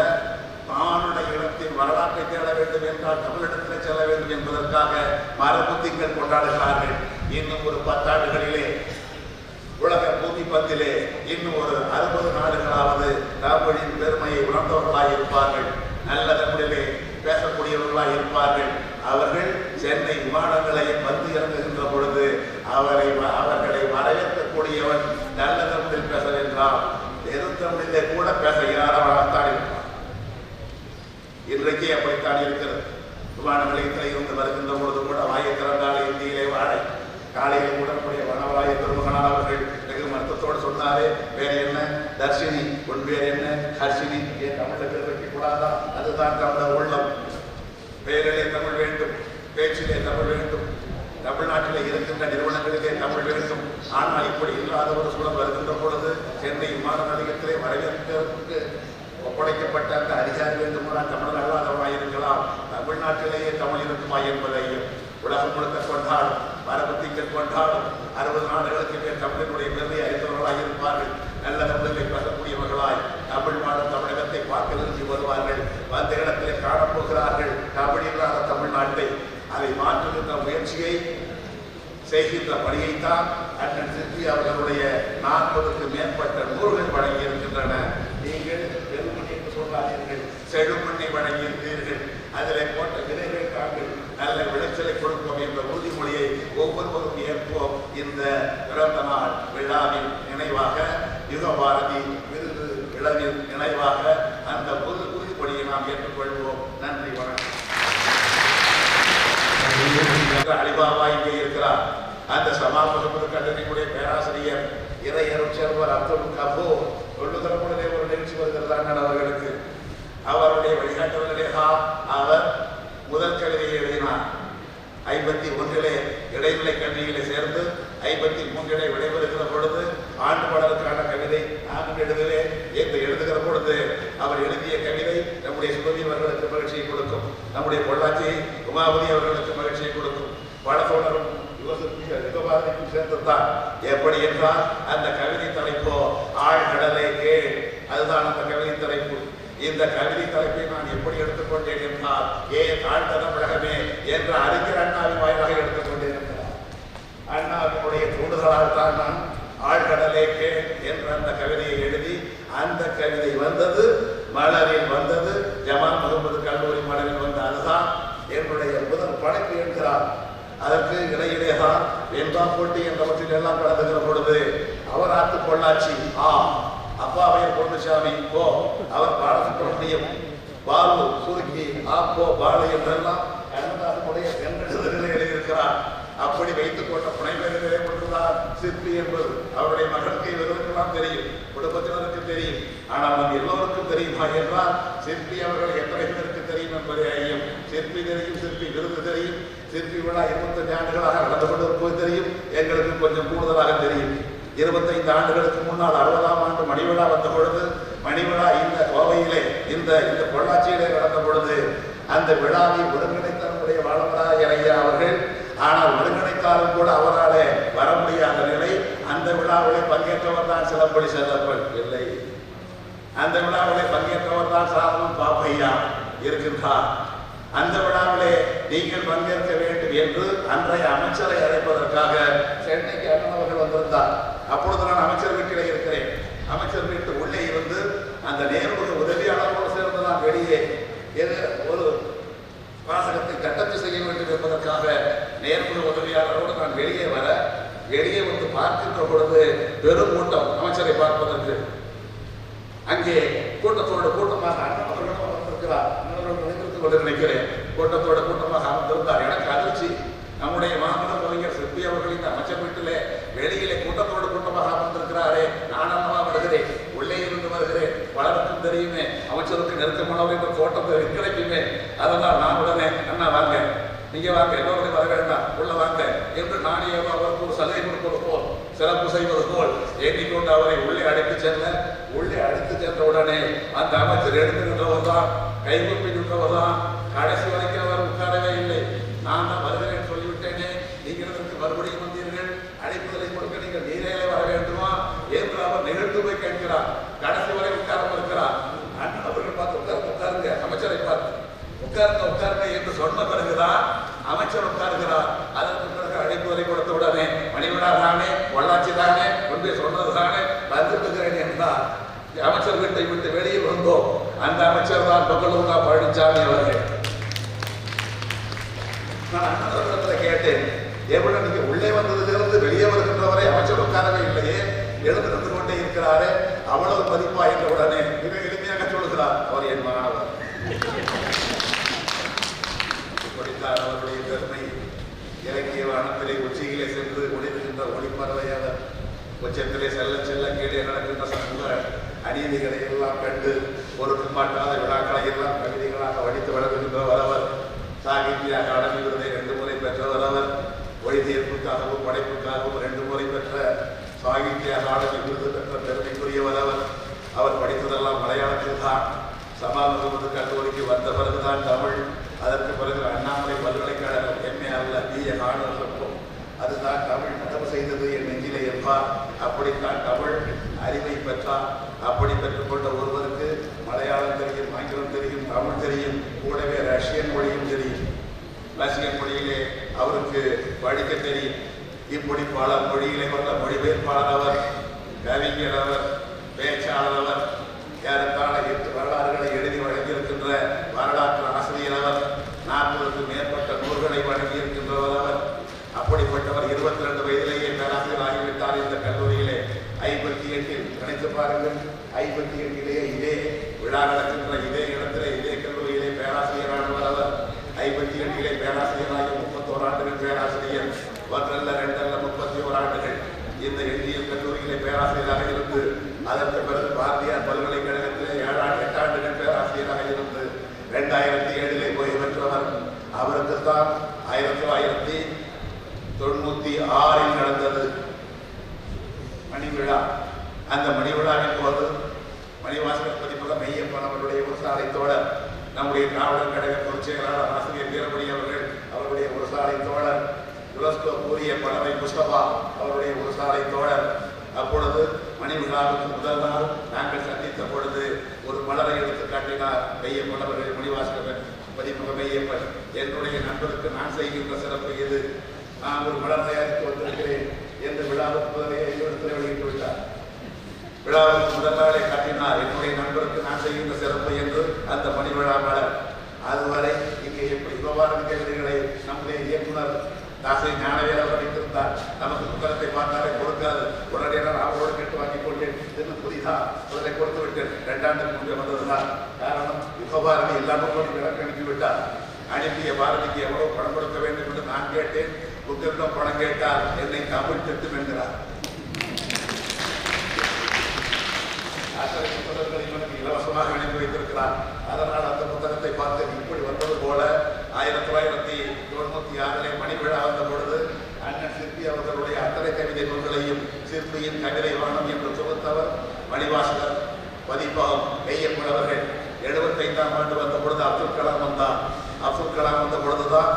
தானுடைய இடத்தின் வரலாற்றை தேட வேண்டும் என்றால் தமிழிடத்தில் செல்ல வேண்டும் என்பதற்காக மரபு திங்கள் கொண்டாடுகிறார்கள். இன்னும் ஒரு 10 ஆண்டுகளிலே உலக பூமிப்பந்திலே இன்னும் ஒரு 60 நாடுகளாவது தமிழின் பெருமையை உணர்ந்தவர்களாய் இருப்பார்கள். நல்ல தமிழிலே பேசக்கூடியவர்களாய் இருப்பார்கள். அவர்கள் சென்னை விமானங்களை வந்து இறங்குகின்ற பொழுது அவர்களை வரவேற்கக்கூடியவன் நல்ல தமிழில் பேச வேண்டாம், வெறும் தமிழிலே கூட பேச இயலாதவர்களாகத்தான் இருப்பார். இன்றைக்கே அப்படித்தான் இருக்கிறது. விமான நிலையத்தில் இருந்து வருகின்ற பொழுது கூட வாயை திறந்தாலே இந்தியிலே வாழை. காலையில் கூட நம்முடைய வனவராய திருமகனார் அவர்கள் வெகு மருத்துவத்தோடு சொன்னாரே, வேறு என்ன தர்ஷினி, உன் பேர் என்ன ஹர்ஷினி, ஏன் தமிழை பேர் வைக்க கூடாதா? அதுதான் தமிழர் உள்ளம். பெயரிலே தமிழ் வேண்டும், பேச்சிலே தமிழ் வேண்டும், தமிழ்நாட்டிலே இருக்கின்ற நிறுவனங்களிலே தமிழ் வேண்டும். ஆனால் இப்படி இல்லாத ஒரு சூழல் வருகின்ற பொழுது சென்னை விமான நிலையத்திலே வரவேற்பதற்கு ஒப்படைக்கப்பட்ட அந்த அதிகாரி வேண்டுமானால் தமிழர் அல்லாதவராக இருக்கலாம், தமிழ்நாட்டிலேயே தமிழ் இருக்குமா என்பதையும் உலகம் முழுக்க கொண்டாடும், மரபு திங்கள் கொண்டாடும். 60 நாடுகளுக்கு மேல் தமிழினுடைய பெருமை அறிந்தவர்களாக இருப்பார்கள். நல்ல தமிழிலை பேசக்கூடியவர்களாய் தமிழ் மாடும் தமிழகத்தை பார்க்க நிறுத்தி வருவார்கள். வந்த இடத்திலே காணப்போகிறார்கள் தமிழ் இல்லாத தமிழ்நாட்டை. அதை மாற்றுகின்ற முயற்சியை செய்கின்ற பணியைத்தான் அண்ணன் சிற்பி அவர்களுடைய 40க்கு மேற்பட்ட நூல்கள் வழங்கி இருக்கின்றன. நீங்கள் பெருமணி என்று சொல்லாதீர்கள், செழுமண்ணை வழங்கியிருந்தீர்கள். அதில் போட்ட விதைகளை தாங்கள் நல்ல விளைச்சலை கொடுப்போம் என்ற உறுதிமொழியை ஒவ்வொருவரும் ஏற்போம். இந்த பிறந்த நாள் விழாவின் நினைவாக, யுகபாரதி விருது விழாவின் நினைவாக அந்த உறுதிமொழியை நாம் ஏற்றுக்கொள்வோம். நன்றி, வணக்கம். அலிபாபா இங்கே இருக்கிறார். அந்த சமாபக கல்லூரியுடைய பேராசிரியர் இறையரும் செல்வர் அப்துல் கபூர் சொல்லுகிற பொழுதே ஒரு நிகழ்ச்சி வருகிறார்கள் அவர்களுக்கு. அவருடைய வழிகாட்டுதலே அவர் முதல் கவிதையை எழுதினார். 51 இடைநிலை கல்வியிலே சேர்ந்து 53 விடைபெறுகிற பொழுது ஆண்டு பாடலுக்கான கவிதை நான் எழுதுகிறேன் என்று எழுதுகிற பொழுது அவர் எழுதிய கவிதை நம்முடைய சுபவி அவர்களுக்கு மகிழ்ச்சியை கொடுக்கும், நம்முடைய பொள்ளாச்சி உமாபதி அவர்களுக்கு மகிழ்ச்சியை கொடுக்கும், படத்தோழரும் யுகபாரதிக்கும் சேர்ந்துதான். எப்படி என்றால் அந்த கவிதை தலைப்போ ஆழ்கடலை கேள், அதுதான் அந்த கவிதை தலைப்பு. இந்த கவிதை தலைப்பை நான் எப்படி எடுத்துக்கொண்டேன் என்றால் தாழ்ந்த தமிழகமே என்ற அறிஞர் அண்ணாவின் வாயிலாக எடுத்துக்கொண்டேன் என்றார். அண்ணாவினுடைய தூண்டுதலால் தான் நான் ஆழ்கடலே கேள் என்ற அந்த கவிதையை எழுதி, அந்த கவிதை வந்தது மலரில் வந்தது, ஜமால் முகமது கல்லூரி மலரில் வந்த அதுதான் என்னுடைய முதல் படைப்பு என்கிறார். அதற்கு இடையிலேதான் வெண்பா போட்டி என்றவற்றில் எல்லாம் கலந்துகிற பொழுது அவர் ஆத்து பொள்ளாச்சி அப்பாவையர் பொன்னுசாமி போ, அவர் பாடத்தினுடைய பாலு சுருக்கி போ பாலு என்றெல்லாம் கண்ணதாசனுடைய கண்ணெழுதுகளை எழுதியிருக்கிறார். அப்படி வைத்துக் கொண்ட புனைவெளிகளே கொண்டுதான் சிற்பி என்பது அவருடைய மகனுக்கு இவர்களுக்கெல்லாம் தெரியும், குடும்பத்தினருக்கு தெரியும். ஆனால் நம்ம எல்லோருக்கும் தெரியுமா என்றால் சிற்பி அவர்கள் எத்தனை பேருக்கு தெரியும் என்பதை ஐயம். சிற்பி தெரியும், சிற்பி விருது தெரியும், சிற்பி விழா 25 ஆண்டுகளாக நடந்து கொண்டிருப்பது தெரியும், எங்களுக்கு கொஞ்சம் கூடுதலாக தெரியும். 25 ஆண்டுகளுக்கு முன்னால் 60ஆம் ஆண்டு மணிவிழா வந்த பொழுது, மணிவிழா இந்த கோவையிலே இந்த பொள்ளாச்சியிலே நடந்த பொழுது அந்த விழாவை ஒருங்கிணைத்த நம்முடைய வாழவராய ஐயா அவர்கள், ஆனால் ஒருங்கிணைத்தாலும் கூட அவராலே வர முடியாத நிலை. அந்த விழாவிலே பங்கேற்றவர் தான் சிலப்படி செல்லப்பன் இல்லை, அந்த விழாவிலே பங்கேற்றவர் தான் சாதனம் பாப்பையா இருக்கின்றார். அந்த விழாவிலே நீங்கள் பங்கேற்க வேண்டும் என்று அன்றைய அமைச்சரை அழைப்பதற்காக சென்னைக்கு அண்ணன் அவர்கள் வந்திருந்தார். அப்பொழுது நான் அமைச்சர் வீட்டிலே இருக்கிறேன். அமைச்சர் வீட்டு உள்ளே இருந்து அந்த நேர்முக உதவியாளரோடு சேர்ந்து நான் வெளியே ஒரு வாசகத்தை தட்டச்சு செய்ய வேண்டும் என்பதற்காக நேர்முக உதவியாளரோடு நான் வெளியே வர, வெளியே வந்து பார்க்கின்ற பொழுது பெரும் கூட்டம் அமைச்சரை பார்ப்பதற்கு. அங்கே கூட்டத்தோடு கூட்டமாக அண்ணன் அவர்களும் வந்திருக்கிறார். நினைக்கிறேன் கூட்டத்தோட கூட்டமாக அமர்ந்திருந்தார். எனக்கு அதிர்ச்சி. நம்முடைய மாமன்னர் கவிஞர் சிற்பி அவர்கள் இந்த அமைச்சர் வீட்டிலே வெளியிலே கூட்டத்தோடு கூட்டமாக அமர்ந்திருக்கிறாரே, நான் அண்ணா வருகிறேன், உள்ளே இருந்து வருகிறேன், பலருக்கும் தெரியுமே, அமைச்சருக்கு நெருக்கமானவர் என்ற தோட்டம் கிடைக்குமே. அதனால் நான் உடனே அண்ணா வாங்க, நீங்க வாங்க, எல்லோருடைய வர வேண்டாம், உள்ள வாங்க என்று நானே அவருக்கு ஒரு சலுகை கொடுப்பது போல், சிறப்பு செய்வது போல் எண்ணிக்கொண்டு அவரை உள்ளே அழைத்து செல்ல, உள்ளே அழைத்து சென்ற உடனே அந்த அமைச்சர் எடுத்துக்கின்றவர் தான், கைகூப்பி நின்றவர் தான். கடைசி வரைக்கும் அவர் உட்காரவே இல்லை. நான் தான் வருகிறேன் சொல்லிவிட்டேனே, நீங்கள் இதற்கு மறுபடியும் வந்தீர்கள், அழைப்புதலை கொடுக்க நீங்கள் நீரே வர சொன்னதுதானே வந்துட்டுக்கிறேன் என்றார். அமைச்சர் வீட்டை விட்டு வெளியில் வந்தோம். அந்த அமைச்சர் தான் பகலூரா பழனிசாமி அவர்கள். நான் அண்ணன் கேட்டேன், எவ்வளவு நீங்க உள்ளே வந்ததிலிருந்து வெளியே வருகின்றவரை அமைச்சர் உட்காரவே இல்லையே, எழுந்து நின்று கொண்டே இருக்கிறாரே, அவ்வளவு மதிப்பா என்ற உடனே மிக எளிமையாக சொல்லுகிறார், அவர் என் மாணவர். இப்படித்தான் அவருடைய பெருமை. இலக்கிய வானத்திலே உச்சியிலே சென்று ஒளிர்கின்ற ஒளிப்பறவை அவர். உச்சத்திலே செல்ல செல்ல கீழே நடக்கின்ற சமூக அநீதிகளை எல்லாம் கண்டு பொறுக்க மாட்டாத விழாக்களை எல்லாம் கவிதைகளாக வடித்து வழங்குகின்றவர் அவர். சாகித்ய அகாடமி விருதை 2 முறை பெற்றவர் அவர். மொழி தீர்ப்புக்காகவும் படைப்புக்காகவும் 2 முறை பெற்ற சாகித்ய அகாடமி விருது பெற்ற பெருமைக்குரியவர் அவர். அவர் படித்ததெல்லாம் மலையாளத்தில் தான். சமாஜ கல்லூரிக்கு வந்த பிறகுதான் தமிழ். அதற்கு பிறகு அண்ணாமலை பல்கலைக்கழகம் MA அல்ல BA ஆனர்ஸ் இருக்கும். அதுதான் தமிழ் நடவு செய்தது என் நெஞ்சிலே என்பார். அப்படித்தான் தமிழ் அறிவை பெற்றார். அப்படி பெற்றுக்கொண்ட ஒருவருக்கு மலையாளம் தெரியும், ஆங்கிலம் தெரியும், தமிழ் தெரியும், கூடவே ரஷ்யன் மொழியும் தெரியும். ரஷ்யன் மொழியிலே அவருக்கு படிக்க தெரியும். இப்படி பல மொழியிலே வந்த மொழிபெயர்ப்பாளர் அவர், கவிஞர் அவர், பேச்சாளர் அவர், ஏறத்தாழ 8 வரலாறுகளை எழுதி வழங்கியிருக்கின்ற வரலாற்று ஆசிரியர் அவர், 40க்கும் மேற்பட்ட நூல்களை வழங்கியிருக்கின்றவர் அவர். அப்படிப்பட்டவர் 22 வயதிலேயே பேராசிரியர் ஆகிவிட்டார். இந்த கல்லூரியிலே 58 நினைத்து பாருங்கள், 58 இதே விழா நடக்கின்ற இதே இடத்திலே இதே கல்லூரியிலே பேராசிரியரானவர் அவர். 58 பேராசிரியராக 31 ஆண்டுகள் பேராசிரியர், 1 அல்ல 2 அல்ல 31 ஆண்டுகள் இந்த எண்ணியல் கல்லூரியிலே பேராசிரியராக இருந்து, அதற்கு பிறகு பாரதியார் பல்கலைக்கழகத்திலே 8 ஆண்டுகள் பேராசிரியராக இருந்து 2007 ஓய்வு பெற்றவர். அவருக்கு தான் 1996 நடந்தது மணி விழா. அந்த மணி விழாவின் போது மணிவாசகர் பதிப்பகம் மெய்யப்பன் அவருடைய ஒரு சாலை தோழர், நம்முடைய திராவிடர் கழக பொதுச் செயலாளர் ஆசிரியர் வீரமணி அவர்கள் அவருடைய ஒரு சாலை தோழர், யுனெஸ்கோ கூறிய பறவை முஸ்தபா அவருடைய ஒரு சாலை தோழர். அப்பொழுது மணி விழாவுக்கு முதல் நாள் நாங்கள் சந்தித்த பொழுது ஒரு மலரை எடுத்து காட்டினார் மெய்யப்பன் அவர்கள். மணிவாசகர் பதிப்பகம் மெய்யப்பன், என்னுடைய நண்பருக்கு நான் செய்கின்ற சிறப்பு இது, நான் ஒரு மலர் தயாரித்து வந்திருக்கிறேன் என்று விழாவுக்கு முதலே இடத்தில் வெளியிட்டு விட்டார். விழாவுக்கு முதல் நாளை காட்டினார், என்னுடைய நண்பருக்கு நான் செய்கின்ற சிறப்பு என்று அந்த மணி விழா மலர். அதுவரை இங்கே எப்படி விவகார நிகழ்ச்சிகளை நம்முடைய இயக்குனர் தாசை ஞானவேல் அவர் வைத்திருந்தார். நமக்கு புத்தகத்தை பார்த்தாலே கொடுக்காது, உடனடியாக அவரோடு கேட்டு வாங்கிக் கொண்டேன், இன்னும் புதிதா உடனே கொடுத்து விட்டேன். 2 ஆண்டுக்கு முன்பே வந்ததுதான். காரணம், யுகபாரதி எல்லா பக்கமும் விளக்கு அனுப்பிவிட்டார். அனுப்பிய பாரதிக்கு எவ்வளவு பணம் கொடுக்க வேண்டும் என்று நான் கேட்டேன். புத்தகம் பணம் கேட்டால் என்னை தமிழ் திட்டும் என்கிறார். அத்தனை புத்தகங்களை எனக்கு இலவசமாக அனுப்பி வைத்திருக்கிறார். அதனால் அந்த புத்தகத்தை பார்த்து இப்படி வந்தது போல 1996 மணி விழா வந்த பொழுது அண்ணன் சிற்பி அவர்களுடைய அத்தனை கவிதை நூல்களையும் சிற்பியின் கவிதை வானம் என்று தொகுத்தவர் மணிவாசகர் பதிப்பகம் மெய்யப்பன் அவர்கள். 75ஆம் ஆண்டு வந்த பொழுது அப்துல் கலாம் வந்தார். அப்துல் கலாம் வந்த பொழுதுதான்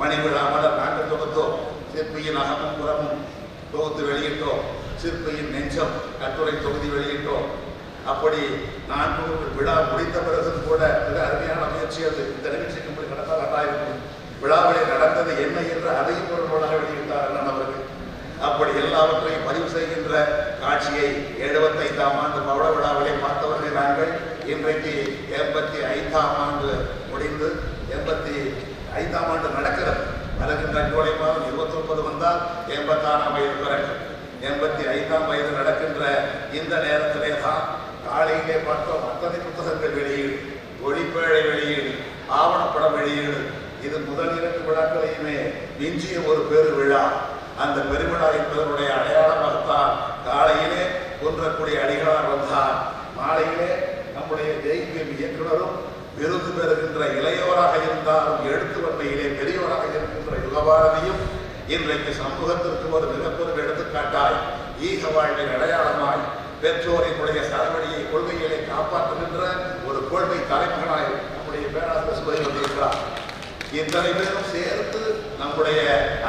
மணி விழா மலர் நாங்கள் தொகுத்தோம். சிற்பியின் அகமும் புறமும் தொகுத்து வெளியிட்டோம். சிற்பியின் நெஞ்சம் கட்டுரை தொகுதி வெளியிட்டோம். அப்படி 400 விழா முடிந்த பிறகு கூட மிக அருமையான முயற்சி அது. இந்த நிகழ்ச்சிக்கு முன்பு நடந்தால் நல்லா இருக்கும். விழாவிலே நடந்தது என்ன என்று அதையும் ஒரு நூலாக வெளியிட்டார் அண்ணன் அவர்கள். அப்படி எல்லாவற்றையும் பதிவு செய்கின்ற காட்சியை 75ஆம் ஆண்டு பவள விழாவிலே பார்த்தவர்கள் நாங்கள். இன்றைக்கு 85ஆம் ஆண்டு முடிந்து 85ஆம் ஆண்டு நடக்கிறது. வருகின்ற ஜூலை மாதம் 29 வந்தால் 86ஆம் வயது பிறகு 85ஆம் வயது நடக்கின்ற இந்த நேரத்திலே தான் காலையிலே பார்த்தோம் அத்தனை புத்தகங்கள் வெளியீடு, ஒளிப்பேழை வெளியீடு, ஆவணப்படம் வெளியீடு. இது முதல் 2 விழாக்களையுமே மிஞ்சிய ஒரு பெரு விழா. அந்த பெருவிழா என்பதனுடைய அடையாளமாகத்தான் காலையிலே குன்றக்குடி அடிகளார் வந்தார். மாலையிலே நம்முடைய ஜெய்பிஎம் இயக்குனரும் விருது பெறுகின்ற இளையோராக இருந்தாலும் எழுத்து வன்மையிலே பெரியோராக இருக்கின்ற யுகபாரதியும் இன்றைக்கு சமூகத்திற்கு ஒரு மிகப்பெரும் எடுத்துக்காட்டாய், ஈக வாழ்வின் அடையாளமாய், பெற்றோரினுடைய சரவடியை கொள்கைகளை காப்பாற்றுகின்ற ஒரு கொள்கை தலைமகனாய் நம்முடைய பேராசிரியர் சுவை வந்திருக்கிறார். இத்தனை பேரும் சேர்த்து நம்முடைய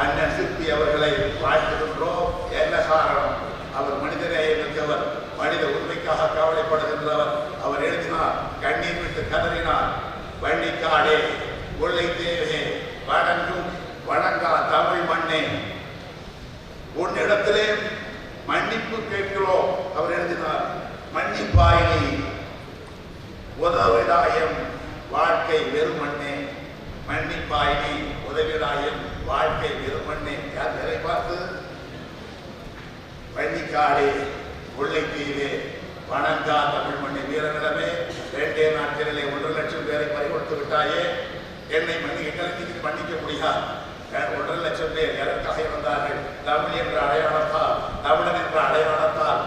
அண்ணன் சிற்பி அவர்களை வாழ்த்துகின்றோம். என்ன காரணம்? அவர் மனிதநேய மிக்கவர், மனித உரிமைக்காக கவலைப்படுகின்றவர். அவர் எழுதினார், கண்ணீர் விட்டு கதறினார், வள்ளிக்காடே கொள்ளை தேவே வணங்கும் வணங்கா தமிழ் மண்ணே, உன்னிடத்திலே மண்ணை மன்னிப்பு கேட்கிறோம். அவர் எழுதினார், மன்னிப்பாயினி உதவிடாயம் வாழ்க்கை வெறுமண்ணே. மன்னிப்பாயினி உதவிடாயம் வாழ்க்கை வெறுமண்ணே. யார் வேலை பார்த்து? பன்னிக்காடே, முல்லைத்தீவே, வணங்கா தமிழ் மண்ணை. வீரனிடமே 2 நாட்களிலே 1 லட்சம் பேரை பறிகொடுத்து விட்டாயே, என்னை எங்களுக்கு மன்னிக்க முடியாது. 1 லட்சம் பேர் எதற்காக இருந்தார்கள்? தமிழ் என்ற அடையாளத்தால், தமிழன் என்ற அடையாளத்தால்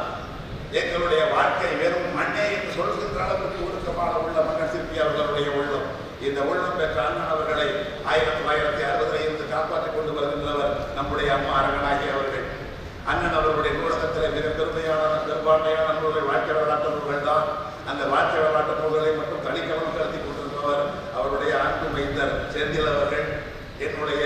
எங்களுடைய வாழ்க்கை வெறும் மண்ணே என்று சொல்கின்ற அளவுக்கு ஒடுக்கமான உள்ளம் மன்னர் சிற்பி அவர்களுடைய உள்ளம். இந்த உள்ளம் பெற்ற அண்ணன் அவர்களை 1960 இருந்து காப்பாற்றிக் கொண்டு வருகின்றவர் நம்முடைய அம்மா அரங்கநாயகி அவர்கள். அண்ணன் அவர்களுடைய நூலகத்தில் மிக பெரும்பான்மையான நூல்கள் வாழ்க்கை வரலாற்று நூல்கள் தான். அந்த வாழ்க்கை வரலாற்று நூல்களை மட்டும் தனிக்கவனம் செலுத்தி கொண்டிருந்தவர் அவருடைய அன்பு மைந்தர் செந்தில் அவர்கள். என்னுடைய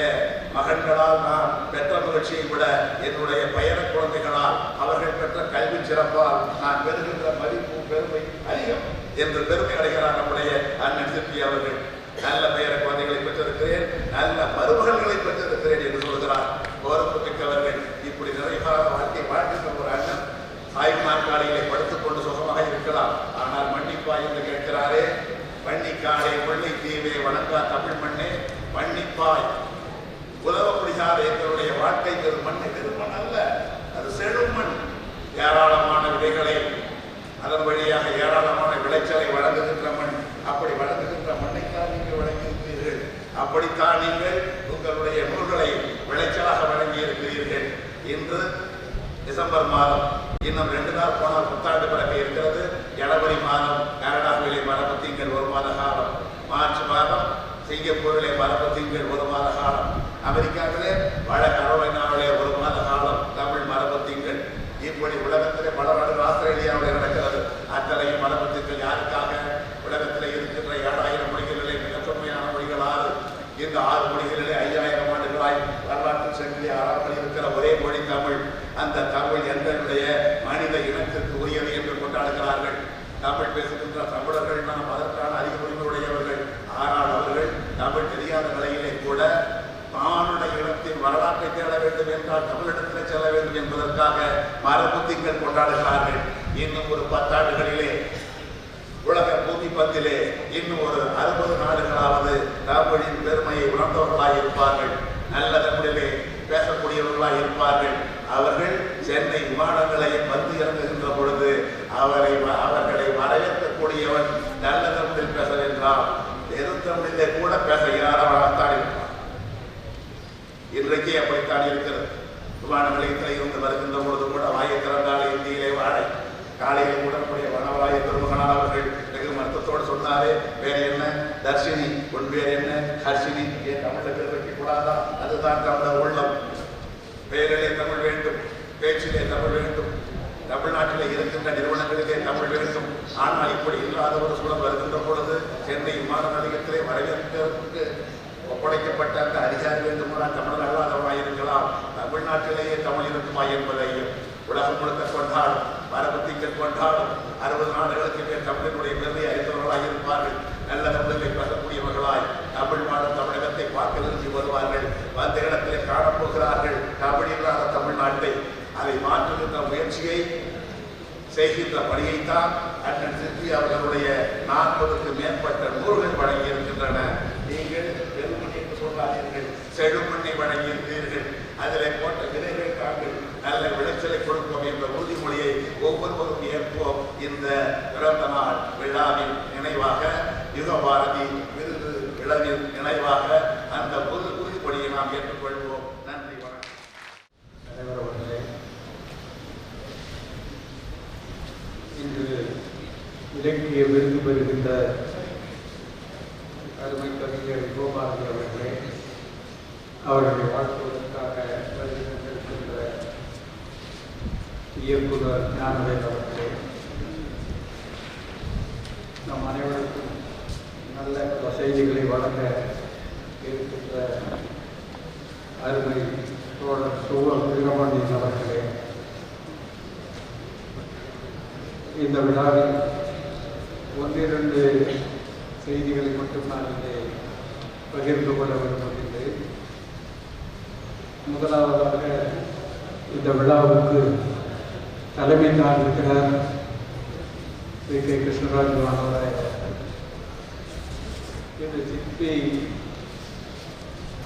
மகன்களால் நான் பெற்ற மகிழ்ச்சியை விட என்னுடைய பயண குழந்தைகளால் அவர்கள் பெற்ற கல்வி சிறப்பால் நான் பெறுகின்ற மதிப்பு பெருமை அதிகம் என்று பெருமை அடைகிறார் நம்முடைய அண்ணன் சிற்பி அவர்கள். நல்ல பெயர குழந்தைகளை பெற்றிருக்கிறேன், நல்ல மருமகன்களை பெற்றிருக்கிறேன் என்று சொல்கிறார். கௌரவ மிக்கவர்கள். இப்படி நிறைவான வாழ்க்கை வாழ்கின்ற ஒரு அண்ணன் சாய்வு நாற்காலிகளை படுத்துக் கொண்டு சுகமாக இருக்கலாம். ஆனால் மன்னிப்பா என்று கேட்கிறாரே, பன்னிக்காடே, முல்லைத்தீவே, வணங்கா தமிழ் மண்ணே, மன்னிப்பாய் உதவ முடியாத எங்களுடைய வாழ்க்கை மண்ணை வெறுமண் அல்ல, அது செழும் மண். ஏராளமான விதைகளை அதன் வழியாக ஏராளமான விளைச்சலை வழங்குகின்ற மண். அப்படி வழங்குகின்ற மண்ணைத்தான் நீங்கள் வழங்கியிருக்கிறீர்கள். அப்படித்தான் நீங்கள் உங்களுடைய நூல்களை விளைச்சலாக வழங்கி இருக்கிறீர்கள். இன்று டிசம்பர் மாதம், இன்னும் 2 நாள் போனால் புத்தாண்டு பிறக்க இருக்கிறது. ஜனவரி மாதம் கனடாவிலே மரபு திங்கள் 1 மாத காலம், மார்ச் மாதம் சிங்கப்பூரிலே மரபு திங்கள் 1 மாத காலம், அமெரிக்காவிலே வட கரோலினாவிலே 1 மாத காலம் தமிழ் மரபு திங்கள். இப்படி உலகத்திலே பல நாடுகள், ஆஸ்திரேலியாவில் நடக்கிறது. அத்தனையும் மரபு திங்கள் யாருக்காக? உலகத்தில் இருக்கின்ற 7000 மொழிகளிலே மிக தொன்மையான மொழிகள் 6. இந்த 6 மொழிகளிலே 5000 ஆண்டுகளாய் வரலாற்று செங்கிலே ஆறாமல் இருக்கிற ஒரே மொழி தமிழ். அந்த தமிழ் எங்களுடைய மனித இனத்திற்கு உரியது என்று கொண்டாடுகிறார்கள். தமிழ் பேசுகின்ற தமிழர்கள் நாம் அதற்கான அதிக உரிமையுடையவர்கள். ஆனால் அவர்கள் தமிழ் தெரியாத நிலையிலே கூட மானுடைய இனத்தின் வரலாற்றை தேட வேண்டும் என்றால் தமிழிடத்தில் செல்ல வேண்டும் என்பதற்காக மரபு திங்கள் கொண்டாடுகிறார்கள். இன்னும் ஒரு 10 ஆண்டுகளிலே உலக பூமிப்பந்திலே இன்னும் ஒரு 60 நாடுகளாவது தமிழின் பெருமையை உணர்ந்தவர்களாய் இருப்பார்கள். நல்ல தமிழிலே பேசக்கூடியவர்களாய் இருப்பார்கள். அவர்கள் சென்னை விமானங்களை வந்து இறங்குகின்ற பொழுது அவர்களை வரவேற்கக்கூடியவன் நல்ல தமிழில் பேச வேண்டாம், வெறும் தமிழிலே கூட பேச இயலாதவர்களாகத்தான் இருப்பார். இன்றைக்கே அப்படித்தான் இருக்கிறது. விமான நிலையத்தில் இருந்து வருகின்ற பொழுது கூட வாயை திறந்தாலே இந்தியிலே வாழை. காலையில் கூட நம்முடைய வனவாய திருமகனார் அவர்கள் வெகு மருத்துவத்தோடு சொன்னாரே, வேறு என்ன தர்ஷினி, உன் பேர் என்ன ஹர்ஷினி, ஏன் தமிழை பேர் வைக்கக்கூடாதா? அதுதான் தமிழர் உள்ளம். பெயரிலே தமிழ் வேண்டும், பேச்சிலே தமிழ் வேண்டும், தமிழ்நாட்டிலே இருக்கின்ற நிறுவனங்களிலே தமிழ் வேண்டும். ஆனால் இப்படி இல்லாத ஒரு சூழல் வருகின்ற பொழுது சென்னை விமான நிலையத்திலே வரவேற்பதற்கு ஒப்படைக்கப்பட்ட அந்த அதிகாரி வேண்டுமானால் தமிழர் அல்லாதவராக இருக்கலாம். தமிழ்நாட்டிலேயே தமிழ் இருக்குமா என்பதையும் உலகம் முழுக்க கொண்டாடும், மரபு திங்கள் கொண்டாடும். 60 நாடுகளுக்கு மேல் தமிழினுடைய பெருமை அறிந்தவர்களாக இருப்பார்கள். நல்ல தமிழை பேசக்கூடியவர்களாய் தமிழ் மாடும் தமிழகத்தை பார்க்க விரும்பி வருவார்கள். வந்த இடத்திலே காணப்போகிறார்கள் தமிழ் இல்லாத தமிழ்நாட்டை. அதை மாற்றுகின்ற முயற்சியை செய்கின்ற பணியைத்தான் அண்ணன் சிற்பி அவர்களுடைய 40க்கு மேற்பட்ட நூல்கள் வழங்கி இருக்கின்றன. நீங்கள் பெருமணி என்று சொல்லாதீர்கள், செழுமண்ணை வழங்கி இருக்கிறீர்கள். அதில் போட்ட விதைகளை தாங்கள் நல்ல விளைச்சலை கொடுப்போம் என்ற உறுதிமொழியை ஒவ்வொருவரும் ஏற்போம். இந்த பிறந்த நாள் விழாவின் நினைவாக, யுகபாரதி விருது விழாவின் நினைவாக அந்த உறுதிமொழியை நாம் ஏற்றுக்கொள்வோம். நன்றி, வணக்கம். இன்று இலக்கிய விருது பெறுகின்ற அருமை கவிஞர் கோபாரதி அவர்களே, அவர்களை வாழ்த்துவதற்காக வருகின்ற இயக்குனர் ஞானவேல் அவர்களே, நம் அனைவருக்கும் நல்ல பல செய்திகளை வழங்க இருக்கின்ற அருமை தோழர் சுவர் வீரபாண்டியன் அவர்களே, இந்த விழாவில் 1-2 செய்திகளை மட்டும் நான் இங்கே பகிர்ந்து கொள்ள விரும்புகின்றேன். முதலாவதாக இந்த விழாவுக்கு தலைமை தாங்கியிருக்கிறார் கே கிருஷ்ணராஜ் மாணவராய். இந்த சிற்பி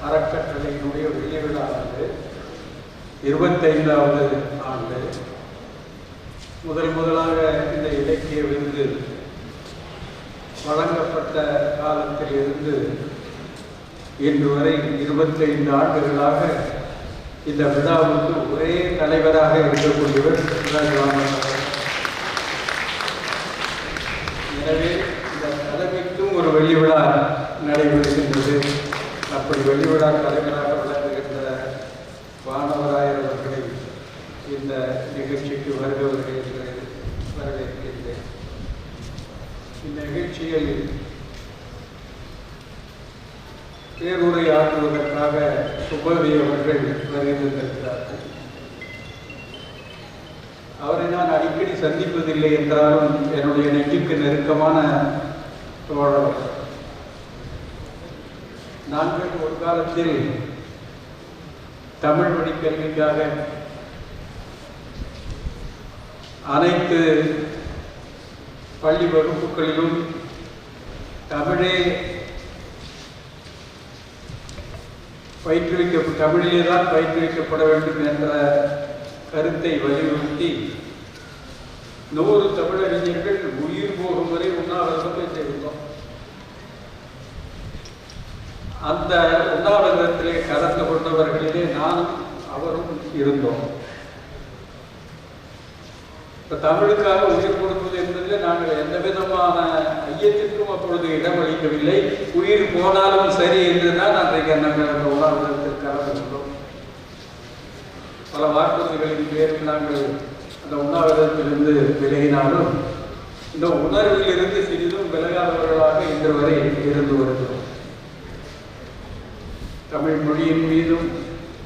அறக்கட்டளையினுடைய வெளிவிழானது 25வது ஆண்டு. முதலாக இந்த இலக்கிய விருது வழங்கப்பட்ட காலத்தில் இருந்து இன்று வரை 25 ஆண்டுகளாக இந்த விழாவுக்கு ஒரே தலைவராக இருக்கக்கூடியவர் ராமன். எனவே இந்த தலைமைக்கும் ஒரு வெள்ளி விழா நடைபெறுகின்றது. அப்படி வெள்ளி விழா தலைவராக விளங்குகின்ற வானவராயர் அவர்களை இந்த நிகழ்ச்சிக்கு வருகிறவர்கள் என்று வரவேற்கின்றேன். இந்த நிகழ்ச்சியில் பேருரை ஆற்றுவதற்காக சுபவி அவர்கள் வருகின்றிருக்கிறார்கள். அவரை நான் அடிக்கடி சந்திப்பதில்லை என்றாலும் என்னுடைய நெஞ்சுக்கு நெருக்கமான தோழர். நாங்கள் ஒரு காலத்தில் தமிழ் வழி கல்விக்காக அனைத்து பள்ளி வகுப்புகளிலும் தமிழிலே தான் பயிற்றுவிக்கப்பட வேண்டும் என்ற கருத்தை வலியுறுத்தி 100 தமிழறிஞர்கள் உயிர் போகும் வரை உண்ணாவிரதத்தை செய்தோம். அந்த உண்ணாவிரதத்திலே கலந்து கொண்டவர்களிலே நானும் அவரும் இருந்தோம். இப்போ தமிழுக்காக உயிர் கொடுப்பது என்பது நாங்கள் எந்த விதமான ஐயத்திற்கும் அப்பொழுது இடமளிக்கவில்லை. உயிர் போனாலும் சரி என்றுதான் அன்றைக்கு நாங்கள் அந்த உண்ணாவிரதத்தில் கலந்து கொண்டோம். பல வாக்குறுதிகளின் பேரில் நாங்கள் அந்த உண்ணாவிரதத்திலிருந்து விலகினாலும் இந்த உணர்விலிருந்து சிறிதும் விலகாதவர்களாக இன்று வரை இருந்து வருகிறோம். தமிழ் மொழியின் மீதும்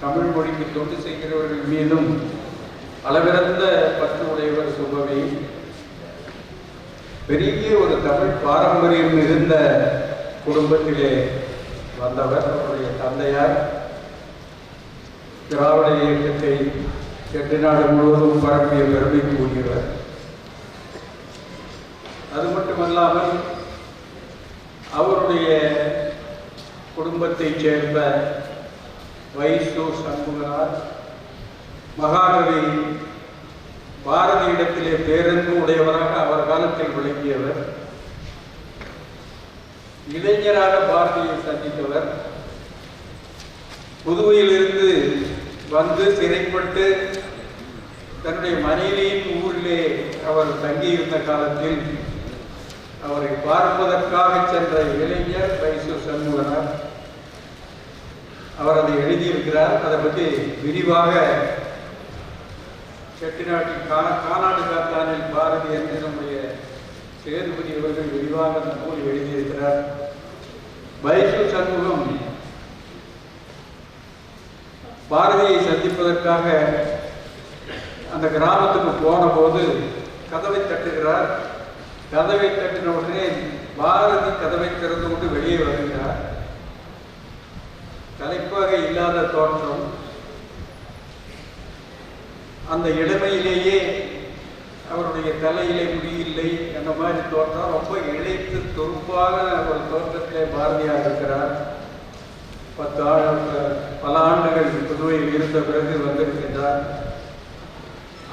தமிழ் மொழிக்கு தொண்டு செய்கிறவர்கள் மீதும் அளவிறந்த பற்று உடையவர் சுபவி. பெரிய ஒரு தமிழ் பாரம்பரியம் இருந்த குடும்பத்திலே வந்தவர். அவருடைய தந்தையார் திராவிட இயக்கத்தை செட்டிநாடு முழுவதும் பரப்பிய பெருமைக்கு உரியவர். அது மட்டுமல்லாமல் அவருடைய குடும்பத்தைச் சேர்ந்த வைசு சண்முகனார் மகாகவி பாரதியிடத்திலே பேரன்பு உடையவராக அவர் காலத்தில் விளங்கியவர். இளைஞராக பாரதியை சந்தித்தவர். புதுவையிலிருந்து வந்து சிறைப்பட்டு தன்னுடைய மனைவியின் ஊரிலே அவர் தங்கியிருந்த காலத்தில் அவரை பார்ப்பதற்காக சென்ற இளைஞர் வைசு சண்முகனார். அவர் அதை எழுதியிருக்கிறார். அதை பற்றி விரிவாக செட்டிநாட்டில் கானாடு காத்தானில் பாரதி என்று நம்முடைய சேதுபதி அவர்கள் விரிவாக அந்த நூல் எழுதியிருக்கிறார். வைசு சண்முகம் பாரதியை சந்திப்பதற்காக அந்த கிராமத்துக்கு போன போது கதவை தட்டுகிறார். கதவை தட்டின உடனே பாரதி கதவை திறந்து கொண்டு வெளியே வருகிறார். தலைப்பாக இல்லாத தோற்றம், அந்த இளமையிலேயே அவருடைய தலையிலே முடியில்லை அந்த மாதிரி தோற்றம். ரொம்ப இழைத்து துருப்பாக ஒரு தோற்றத்திலே பாரதியாக இருக்கிறார். பல ஆண்டுகள் புதுவையில் இருந்த பிறகு வந்திருக்கின்றார்.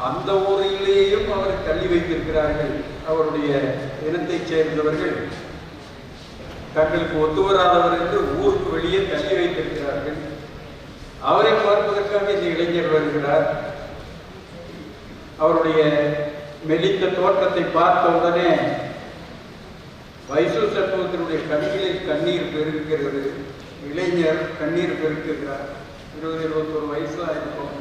அந்த ஊரிலேயும் அவரை தள்ளி வைத்திருக்கிறார்கள். அவருடைய இனத்தைச் சேர்ந்தவர்கள் தங்களுக்கு ஒத்து வராதவர் என்று ஊருக்கு வெளியே தள்ளி வைத்திருக்கிறார்கள். அவரை பார்ப்பதற்காக இந்த இளைஞர் வருகிறார். அவருடைய மெலிந்த தோற்றத்தை பார்த்த உடனே வைசு சண்முகத்தினுடைய கண்களில் கண்ணீர் பெருக்கிறது. இளைஞர் கண்ணீர் பெருக்குகிறார். 20-21 வயசுல இருக்கும்.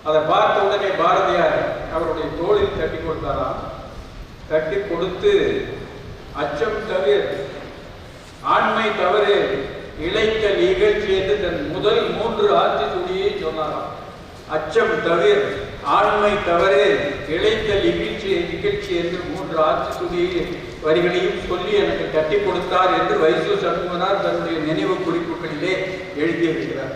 அதை பார்த்த உடனே பாரதியார் அவருடைய தோளில் தட்டி கொடுத்தாராம். தட்டி கொடுத்து அச்சம் தவிர ஆண்மை தவறு இழைத்த நிகழ்ச்சி என்று தன் முதல் 3 ஆட்சி துணியை சொன்னாராம். அச்சம் தவிர ஆண்மை தவறு இழைத்த நிகழ்ச்சி என்று 3 ஆட்சி துணியை வரிகளையும் சொல்லி எனக்கு கட்டி கொடுத்தார் என்று வைசு சண்முகனார் தன்னுடைய நினைவு குறிப்புகளிலே எழுதியிருக்கிறார்.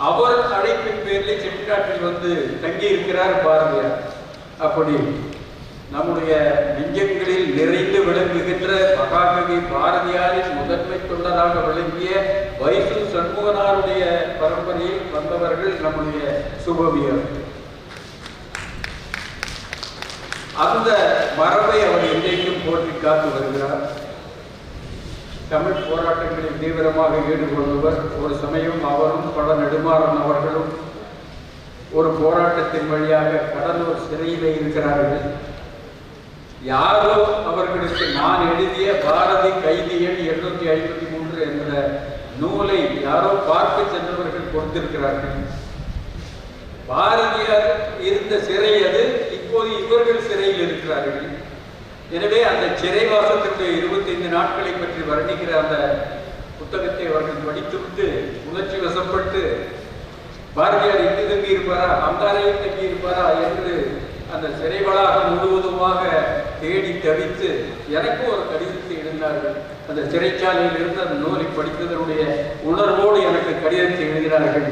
அவர் அழைப்பின் பேரில் செட்டிநாட்டில் வந்து தங்கி இருக்கிறார் பாரதியார். அப்படி நம்முடைய நெஞ்சங்களில் நிறைந்து விளங்குகின்ற மகாகவி பாரதியாரின் முதன்மை தொண்டராக விளங்கிய வைசு சண்முகனாருடைய பரம்பரையில் வந்தவர்கள் நம்முடைய சுபவியர். அந்த மரபை அவர் இன்றைக்கும் போற்றி காத்து வருகிறார். தமிழ் போராட்டங்களில் தீவிரமாக ஈடுபடுபவர். ஒரு சமயம் அவரும் பல நெடுமாறன் அவர்களும் ஒரு போராட்டத்தின் வழியாக கடலூர் சிறையில் இருக்கிறார்கள். யாரோ அவர்களுக்கு நான் எழுதிய பாரதி கைதி எண் 853 என்ற நூலை யாரோ பார்க்க சென்றவர்கள் கொடுத்திருக்கிறார்கள். பாரதியார் இருந்த சிறை அது. இப்போது இவர்கள் சிறையில் இருக்கிறார்கள். எனவே அந்த சிறைவாசத்திற்கு 25 நாட்களை பற்றி வர்ணிக்கிற அந்த புத்தகத்தை அவர்கள் படித்துவிட்டு உணர்ச்சி வசப்பட்டு பாரதியார் இங்கு தங்கி இருப்பாரா, அங்காலையில் தங்கி இருப்பாரா என்று அந்த சிறை வளாகம் முழுவதுமாக தேடி தவித்து எனக்கும் ஒரு கடிதத்தை எழுதினார்கள். அந்த சிறைச்சாலையில் இருந்து அந்த நூலை படித்ததனுடைய உணர்வோடு எனக்கு கடிதத்தை எழுதினார்கள்.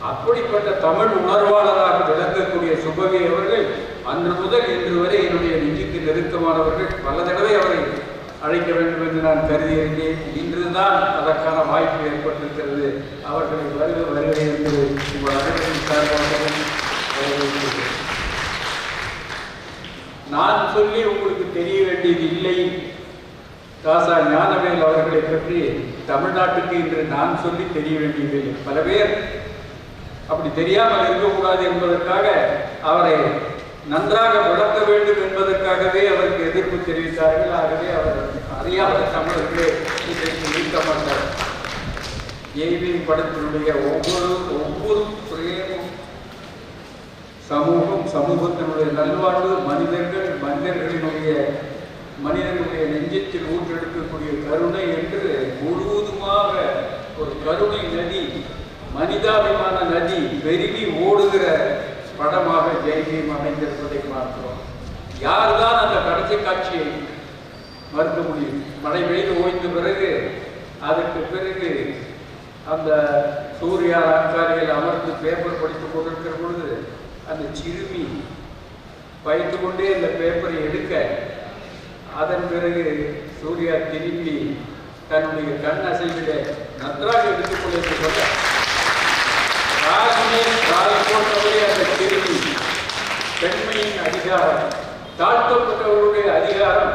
அப்படிப்பட்ட தமிழ் உணர்வாளராக விளங்கக்கூடிய சுபவி அவர்கள் அன்று முதல் இன்று வரை என்னுடைய நெஞ்சுக்கு நெருக்கமானவர்கள். பல தடவை அவரை அழைக்க வேண்டும் என்று நான் கருதியிருந்தேன். இன்றுதான் அதற்கான வாய்ப்பு ஏற்பட்டிருக்கிறது. அவர்களை வருக என்று உங்கள் அனைவரின் சார்பாகவும் நான் சொல்லி உங்களுக்கு தெரிய வேண்டியது இல்லை. தாசா ஞானவேல் அவர்களை பற்றி தமிழ்நாட்டுக்கு இன்று நான் சொல்லி தெரிய வேண்டியதில்லை. பல பேர் அப்படி தெரியாமல் இருக்கக்கூடாது என்பதற்காக அவரை நன்றாக விளக்க வேண்டும் என்பதற்காகவே அவருக்கு எதிர்ப்பு தெரிவித்தார்கள். ஆகவே அவர் அறியாத தமிழர்களே இன்றைக்கு நீக்க மாட்டார். ஏவின் படத்தினுடைய ஒவ்வொரு பிரேமும் சமூகம், சமூகத்தினுடைய நல்வாழ்வு, மனிதர்களுடைய நெஞ்சத்தில் ஊற்றெடுக்கக்கூடிய கருணை என்று முழுவதுமாக ஒரு கருணை நதி, மனிதாபிமான நதி பெருகி ஓடுகிற படமாக ஜெய்பீம் அமைந்திருப்பதை பார்க்கிறோம். யார்தான் அந்த கடைசி காட்சியை மறுக்க முடியும்? மழை பெய்து ஓய்ந்த பிறகு அதற்கு பிறகு அந்த சூர்யா அங்காரியில் அமர்ந்து பேப்பர் படித்துக் கொண்டிருக்கிற பொழுது அந்த சிறுமி பயந்து கொண்டே அந்த பேப்பரை எடுக்க, அதன் பிறகு சூர்யா திரும்பி தன்னுடைய கண் அசைவிட நன்றாக எடுத்துக்கொள்ள சொல்ல போன்றவரே அந்த சிறுமி பெண்மையின் அதிகாரம், தாழ்த்தப்பட்டவருடைய அதிகாரம்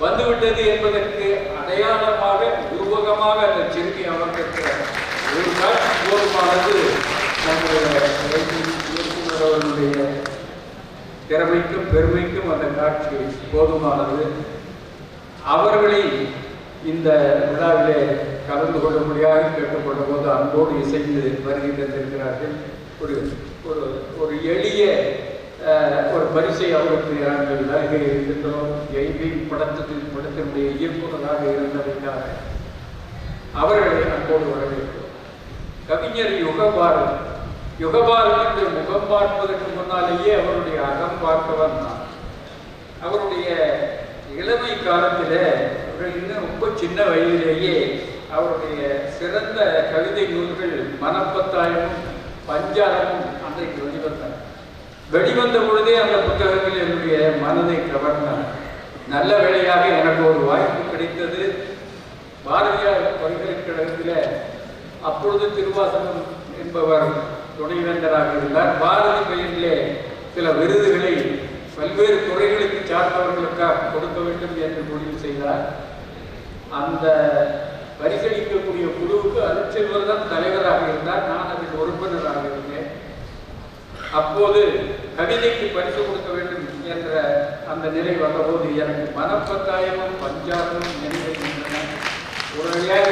வந்துவிட்டது என்பதற்கு அடையாளமாக உருவகமாக அந்த சிறுமி அமர்ந்திருக்கிறார். ஒரு காட்சி போதுமானது அவர்களுடைய திறமைக்கும் பெருமைக்கும் அந்த காட்சி போதுமானது. அவர்களை இந்த விழாவிலே கலந்து கொள்ளும்படியாக கேட்டுக்கொண்ட போது அன்போடு இசைந்து வருகை தந்திருக்கிறார்கள். ஒரு எளிய ஒரு பரிசை அவருக்கு நாங்கள் வருகை இருக்கின்றோம். ஜெய்பீம் படத்தினுடைய இயக்குநராக இருந்ததற்காக அவர்களை அன்போடு வரவேற்கிறோம். கவிஞர் யுகபாரதி என்று முகம் பார்ப்பதற்கு முன்னாலேயே அவருடைய அகம் பார்த்தவன் தான். அவருடைய இளமை காலத்தில் இன்னும் ரொம்ப சின்ன வயதிலேயே அவருடைய சிறந்த கவிதை நூல்கள் மனப்பத்தாயமும் பஞ்சாரமும் அன்றைக்கு வெளிவந்த பொழுதே அந்த புத்தகங்கள் என்னுடைய மனதை கவர்ந்தன. நல்ல வேளையாக எனக்கு ஒரு வாய்ப்பு கிடைத்தது. பாரதியார் பல்கலைக்கழகத்தில் அப்பொழுது திருவாசகம் என்பவர் துணைவேந்தராக இருந்தார். பாரதி பெயரிலே சில விருதுகளை பல்வேறு துறைகளுக்கு சார்ந்தவர்களுக்காக கொடுக்க வேண்டும் என்று முடிவு செய்தார். அந்த பரிசளிக்கக்கூடிய குழுவுக்கு அருட்செல்வர் தான் தலைவராக இருந்தார். நான் அதில் உறுப்பினராக இருந்தேன். அப்போது கவிதைக்கு பரிசு கொடுக்க வேண்டும் என்ற அந்த நிலை வந்தபோது எனக்கு மனப்பத்தாயமும் பஞ்சாபமும் நினைவுகின்றன. ஒரு வழியாக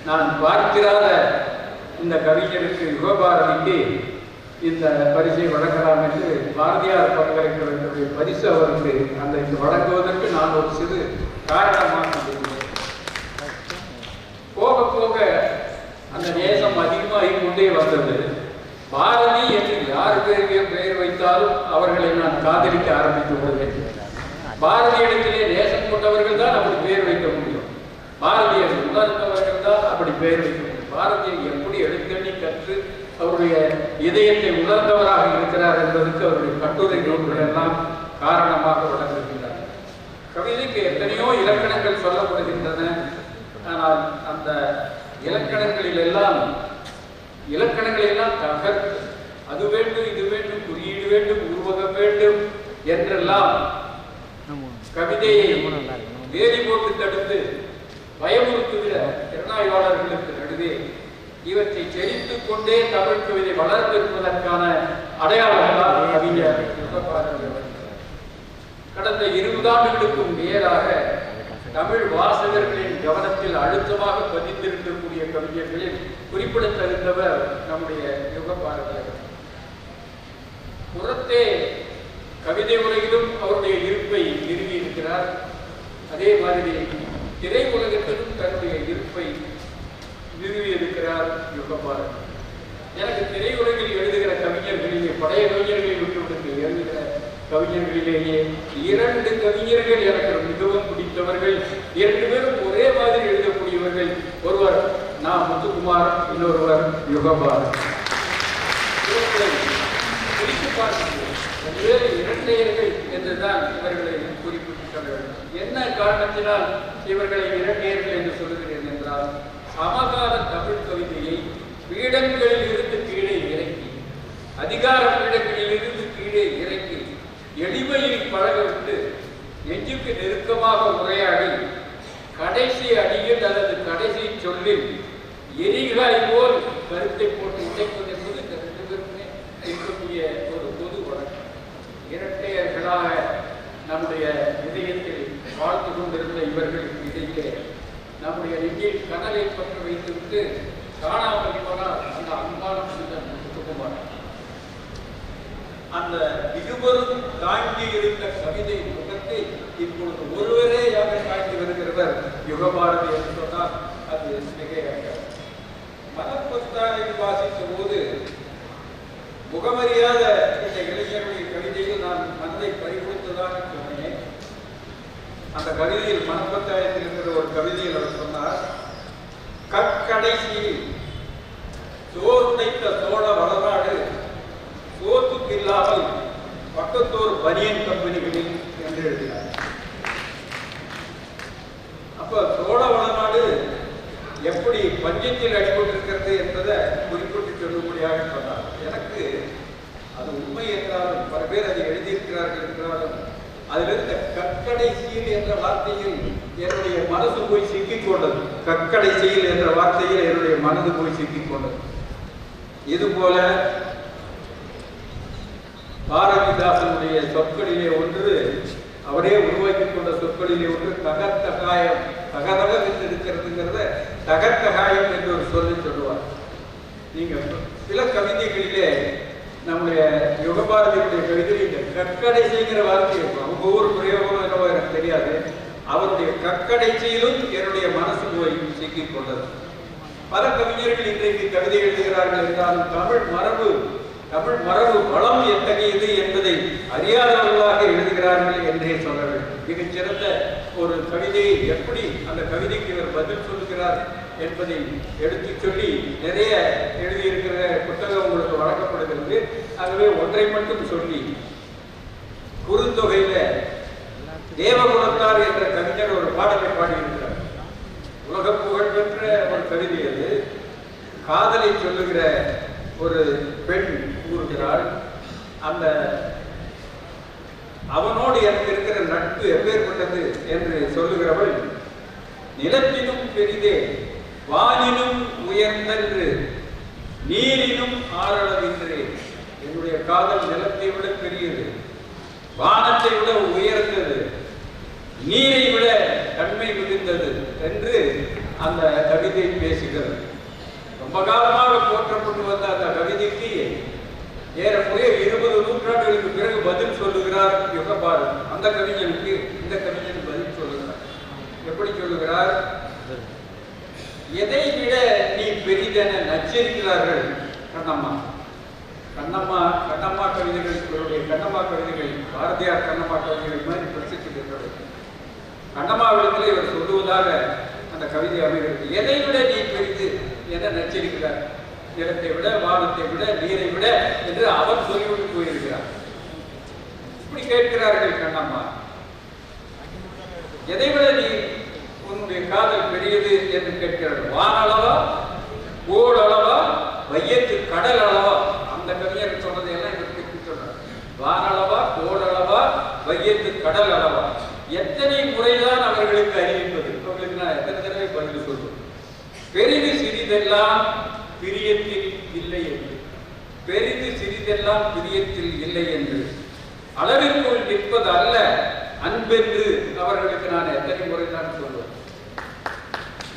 நான் பார்க்கிறாத இந்த கவிஞருக்கு யுகபாரதிக்கு இந்த பரிசை வழங்கலாம் என்று பாரதியார் பல்கலைக்கழகத்துடைய பரிசு அவருக்கு அந்த இது வழங்குவதற்கு நான் ஒரு சிறு காரணமாக இருந்தேன். போக போக அந்த நேசம் அதிகமாகி கொண்டே வந்தது. பாரதி என்று யார் பெயர் வைத்தாலும் அவர்களை நான் காதலிக்க ஆரம்பித்து விடுவேன். பாரதியிடத்திலே நேசம் கொண்டவர்கள் தான் அப்படி பெயர் வைக்க முடியும். பாரதியை உணர்ந்தவர்கள் தான் அப்படி பெயர் வைக்க முடியும். பாரதியை எப்படி எழுத்தண்ணி கற்று அவருடைய இதயத்தை உணர்ந்தவராக இருக்கிறார் என்பதற்கு அவருடைய கட்டுரை நூல்கள் எல்லாம் காரணமாக விளங்குகின்றன. கவிதைக்கு எத்தனையோ இலக்கணங்கள் சொல்லப்படுகின்றன. ஆனால் அந்த இலக்கணங்களை எல்லாம் தகர்த்து அது வேண்டும் இது வேண்டும் குறியீடு வேண்டும் உருவகம் வேண்டும் என்றெல்லாம் கவிதையை வேலி போட்டு தடுத்து பயமுறுத்துகிற திறனாய்வாளர்களுக்கு நடுவே இவற்றை செறித்துக் கொண்டே தமிழ் கவிதை வளர்ந்திருப்பதற்கான அடையாளங்களால் கவிஞர் கடந்த 20 ஆண்டுகளுக்கும் மேலாக தமிழ் வாசகர்களின் கவனத்தில் அழுத்தமாக பதிந்திருக்கக்கூடிய கவிஞர்களில் குறிப்பிடத்தகுந்தவர் நம்முடைய யுகபாரதியார். புறத்தே கவிதை உலகிலும் அவருடைய இருப்பை நிறுவி இருக்கிறார். அதே மாதிரி திரை உலகத்திலும் தன்னுடைய இருப்பை நிறுவி இருக்கிறார் யுகபாரதி. எனக்கு திரையுலகில் எழுதுகிற கவிஞர்களிலே பழைய கவிஞர்களை விட்டுவிட்டு எழுதுகிற கவிஞர்களிலேயே 2 கவிஞர்கள் எனக்கு மிகவும் பிடித்தவர்கள். 2 பேரும் ஒரே மாதிரி எழுதக்கூடியவர்கள். ஒருவர் நான் முத்துக்குமார், இன்னொருவர் யுகபாரதி. குறித்து பார்க்கிறேன் இரட்டையர்கள் என்றுதான் இவர்களை குறிப்பிட்டு சொல்ல வேண்டும். என்ன காரணத்தினால் இவர்களை இரட்டையர்கள் என்று சொல்லுகிறேன் என்றால், சமகால தமிழ் கவிதையை பீடங்களில் இருந்து கீழே இறக்கி, அதிகார பீடங்களில் இருந்து கீழே இறக்கி, எளிமையில் பழகவிட்டு நெஞ்சுக்கு நெருக்கமாக உரையாடி, கடைசி அடியில் அல்லது கடைசி சொல்லில் எரிகாய் போல் கருத்தை போட்டு உடைப்பது என்பது இந்த 2 பேருமே இருக்கக்கூடிய ஒரு பொது வழக்கம். இரட்டையர்களாக நம்முடைய இதயத்தில் வாழ்த்து கொண்டிருந்த இவர்களுக்கு இடையே நம்முடைய நெஞ்சில் கனலை பற்ற வைத்துவிட்டு காணாமல் போனால் அந்த அன்பான மனிதன் முத்துக்குமார். அந்த இருவரும் தாங்கி இருந்த கவிதை முகத்தை இப்பொழுது ஒருவரே யாரை தாங்கி வருகிறவர் யுகபாரதி என்று சொன்னால் அது மிகையாக. மனப்பொத்தாரை வாசித்த போது முகமறியாத இந்த இளைஞருடைய கவிதையில் நான் மனதை பறிகொடுத்ததாக சொன்னேன். அந்த கவிதையில் மனப்பத்தாயத்தில் இருக்கிற ஒரு கவிதையில் அவர் சொன்னார், கற்கடைசியில் சோறுடைத்த சோழ வளநாடு சோத்துக்கு இல்லாமல் பக்கத்தோர் பனியன் கம்பெனிகளில் என்று எழுதினார். அப்ப சோழ வளநாடு எப்படி பஞ்சத்தில் அடிபட்டிருக்கிறது என்பதை குறிப்பிட்டு சொல்லும்படியாக சொன்னார். எனக்கு அது உண்மை என்றாலும் பல பேர் அதை எழுதியிருக்கிறார்கள் என்றாலும் அதிலிருந்த கற்கடைசியில் என்ற வார்த்தையில் என்னுடைய மனசு போய் சிக்கிக் கொண்டது. கற்கடைசியில் என்ற வார்த்தையில் என்னுடைய மனது போய் சிக்கிக் கொண்டது. இது போல பாரதிதாசனுடைய சொற்களிலே ஒன்று, அவரே உருவாக்கி கொண்ட சொற்களிலே ஒன்று தகத்தகாயம். தகதக என்று இருக்கிறதுங்கிறத தகத்தகாயம் என்று ஒரு சொல்லி சொல்லுவார். நீங்க சில கவிதைகளிலே நம்முடைய யுகபாரதியுடைய கவிதையில் இந்த கற்கடைசிங்கிற வார்த்தை இருக்கும். அவங்க ஒவ்வொரு பிரயோகம் என்னவோ எனக்கு தெரியாது. அவருடைய கற்கடைசியிலும் என்னுடைய மனசு போய் சிக்கிக் கொண்டது. பல கவிஞர்கள் இன்றைக்கு கவிதை எழுதுகிறார்கள் என்றாலும் தமிழ் மரபு வளம் எத்தகையது என்பதை அறியாதவர்களாக எழுதுகிறார்கள் என்றே சொல்ல வேண்டும். மிகச் சிறந்த ஒரு கவிதையை எப்படி அந்த கவிதைக்கு இவர் பதில் சொல்லுகிறார் என்பதை எடுத்து சொல்லி நிறைய எழுதியிருக்கிற புத்தகம் உங்களுக்கு வழங்கப்படுகிறது. ஆகவே ஒன்றை மட்டும் சொல்லி, குறுந்தொகையில தேவகுலத்தார் என்ற கவிஞர் ஒரு பாடலை பாடியிருக்கிறார். உலக புகழ்பெற்ற ஒரு கவிதை அது. காதலை சொல்லுகிற ஒரு பெண் கூறுகிறாள், அந்த அவனோடு எனக்கு இருக்கிற நட்பு எப்பேற்பட்டது என்று சொல்லுகிறவள், நிலத்தினும் பெரிதே வானினும் உயர்ந்தன்று நீரினும் ஆறளவின்றே. என்னுடைய காதல் நிலத்தை விட பெரியது, வானத்தை விட உயர்ந்தது, நீரை விட தன்மை மிகுந்தது என்று அந்த கவிதை பேசுகிறது. ரொம்ப காலமாக போற்றப்பட்டு வந்த அந்த கவிதைக்கு ஏறக்குறைய 20 நூற்றாண்டுகளுக்கு பிறகு பதில் சொல்லுகிறார் யுகபாரதி. அந்த கவிஞனுக்கு இந்த கவிஞன் பதில் சொல்லுகிறார். எப்படி சொல்லுகிறார்? எதை விட நீ பெரிதென நச்சரிக்கிறார்கள் கண்ணம்மா. கண்ணம்மா கவிதைகள், கண்ணம்மா கவிதைகள் பாரதியார் கண்ணம்மா கவிதைகள் மாதிரி பிரசித்தி பெற்றது. கண்ணம்மாவிடத்தில் இவர் சொல்லுவதாக அந்த கவிதை அமைகிறது. எதை விட நீ பெரிது என நச்சரிக்கிறார். நிலத்தை விட, வானத்தை விட, நீரை விட என்று அவர் சொல்லிவிட்டு போயிருக்கிறார். இப்படி கேட்கிறார்கள் கண்ணம்மா, எதை விட நீ உன்னுடைய காதல் பெரியது என்று கேட்கிறார்கள். வானளவா, கோள் அளவா, வையத்து கடல் அளவா? அந்த கவிஞர் சொன்னதை எல்லாம் இதற்கு சொல்றார். வானளவா, கோள் அளவா, வையத்து கடல் அளவா? எத்தனை முறைதான் அவர்களுக்கு அறிவிப்பது? அவர்களுக்கு நான் எத்தனை தடவை பதில் சொல்வது? பெரிது சிறிதெல்லாம் பிரியத்தில் இல்லை என்று, பெரிது சிறிதெல்லாம் பிரியத்தில் இல்லை என்று, அளவிற்குள் நிற்பது அல்ல அன்பென்று அவர்களுக்கு நான் எத்தனை முறை தான் சொல்வேன்?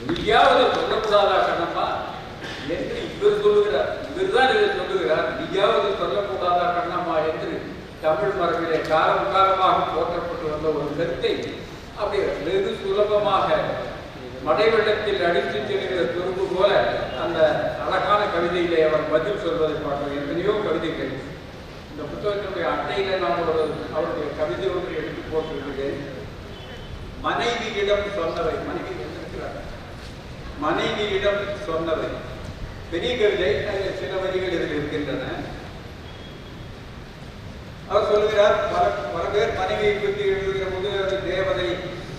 நீயாவது சொல்லக்கூடாதா கண்ணம்மா என்று இவர் சொல்லுகிறார். இவர் தான் இதை சொல்லுகிறார். நீயாவது சொல்லக்கூடாதா கண்ணம்மா என்று தமிழ் மரபிலே காலம் காலமாக போற்றப்பட்டு வந்த ஒரு கருத்தை அப்படி வெகு சுலபமாக மடைவெள்ளத்தில் அடித்து செல்கிற துரும்பு போல அந்த அழகான கவிதையிலே அவர் பதில் சொல்வதை பார்க்கிறோம். எத்தனையோ கவிதைகள் இந்த புத்தகத்தினுடைய அட்டையில நான் அவருடைய கவிதை ஒன்று எடுத்து போட்டிருக்கிறேன். மனைவியிடம் சொன்னவை, மனைவி இருக்கிறார், மனைவியிடம் சொன்னவை பெரிய கவிதை. சில வரிகள் இதில் இருக்கின்றன. அவர் சொல்கிறார், பல பேர் மனைவியை பற்றி எழுதுகிற போது அது தேவதை,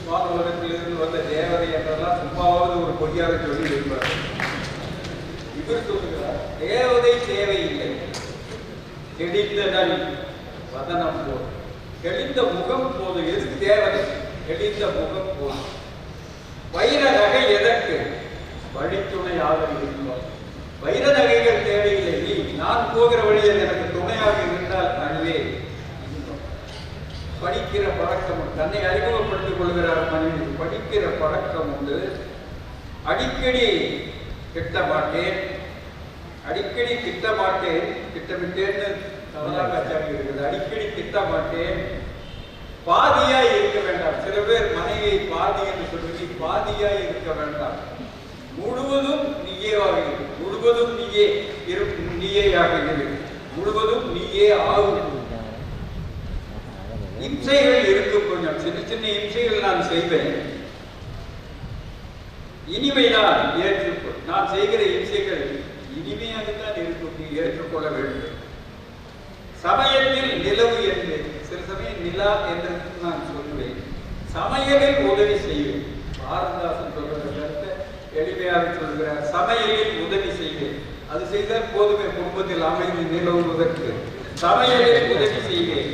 வானுலகத்தில் இருந்து வந்த தேவதை என்றெல்லாம் சும்மாவது ஒரு பொய்யாக சொல்லி இருப்பார். இவர் சொல்லுகிறார், தேவதை தேவையில்லை, தெளிந்த நல் வதனம் போல், தெளிந்த முகம் போது. எதுக்கு தேவதை? தெளிந்த முகம் போல். வைர நகை எதற்கு? வழித்துணையாக இருந்தால். வைர நகைகள் தேவையில்லை, நீ நான் போகிற வழியில் எனக்கு துணையாக இருந்தால் அதுவே. படிக்கிற பழக்கம், தன்னை அறிமுகப்படுத்திக் கொள்கிறார் மனைவி. படிக்கிற பழக்கம் உண்டு. அடிக்கடி திட்ட மாட்டேன், அடிக்கடி திட்ட மாட்டேன், திட்டமிட்டேன்னு தவறாக ஆச்சாரி இருக்கிறது. அடிக்கடி திட்ட மாட்டேன், பாதியாய் இருக்க வேண்டாம். சில பேர் மனைவியை பாதி என்று சொல்லி பாதியாய் இருக்க வேண்டாம், முழுவதும் நீயேவாக இரு, முழுவதும் நீயே நீயேயாக இரு, முழுவதும் நீயே ஆகும். இம்சைகள் இருக்கும், கொஞ்சம் சின்ன சின்ன இம்சைகள் நான் செய்வேன், இனிமைதான் ஏற்றுக்கொள். நான் செய்கிற இம்சைகள் இனிமையாகத்தான் இருக்கும், நீ ஏற்றுக்கொள்ள வேண்டும். சமயத்தில் நிலவு என்று, சில சமயம் நிலா என்று நான் சொல்லுவேன். சமையலில் உதவி செய்வேன். பாரதிதாசன் சொல்கிற கருத்தை எளிமையாக சொல்கிறார். சமையலில் உதவி செய்வேன், அது செய்தால் போதுமே குடும்பத்தில் அமைதி நிலவுவதற்கு. சமையலில் உதவி செய்வேன்.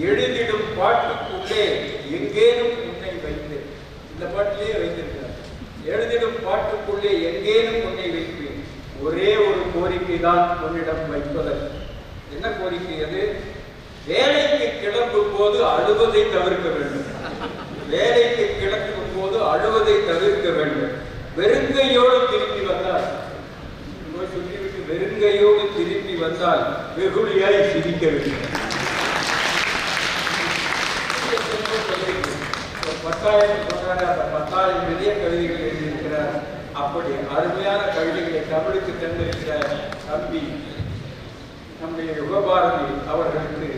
எழுதிடும் பாட்டுக்குள்ளே எங்கேனும் உன்னை வைத்தேன். இந்த பாட்டிலேயே வைத்திருக்கிறார். எழுதிடும் பாட்டுக்குள்ளே எங்கேனும் உன்னை வைப்பேன். ஒரே ஒரு கோரிக்கை தான் உன்னிடம் வைப்பதற்கு. என்ன கோரிக்கை அது? வேலைக்கு கிளம்பும் போது அழுவதை தவிர்க்க வேண்டும். வேலைக்கு கிளம்பும் போது அழுவதை தவிர்க்க வேண்டும். வெறுங்கையோடு திரும்பி வந்தால், சொல்லிவிட்டு வெறுங்கையோடு திரும்பி வந்தால் வெகுளியாய் சிரிக்க வேண்டும். 10,000 சொல்றாரு, அந்த 10,000 பெரிய கவிதைகள் எழுதியிருக்கிறார். அப்படி அருமையான கவிதைகளை தமிழுக்கு தந்திருக்கிற தம்பி நம்முடைய யுகபாரதி அவர்களுக்கு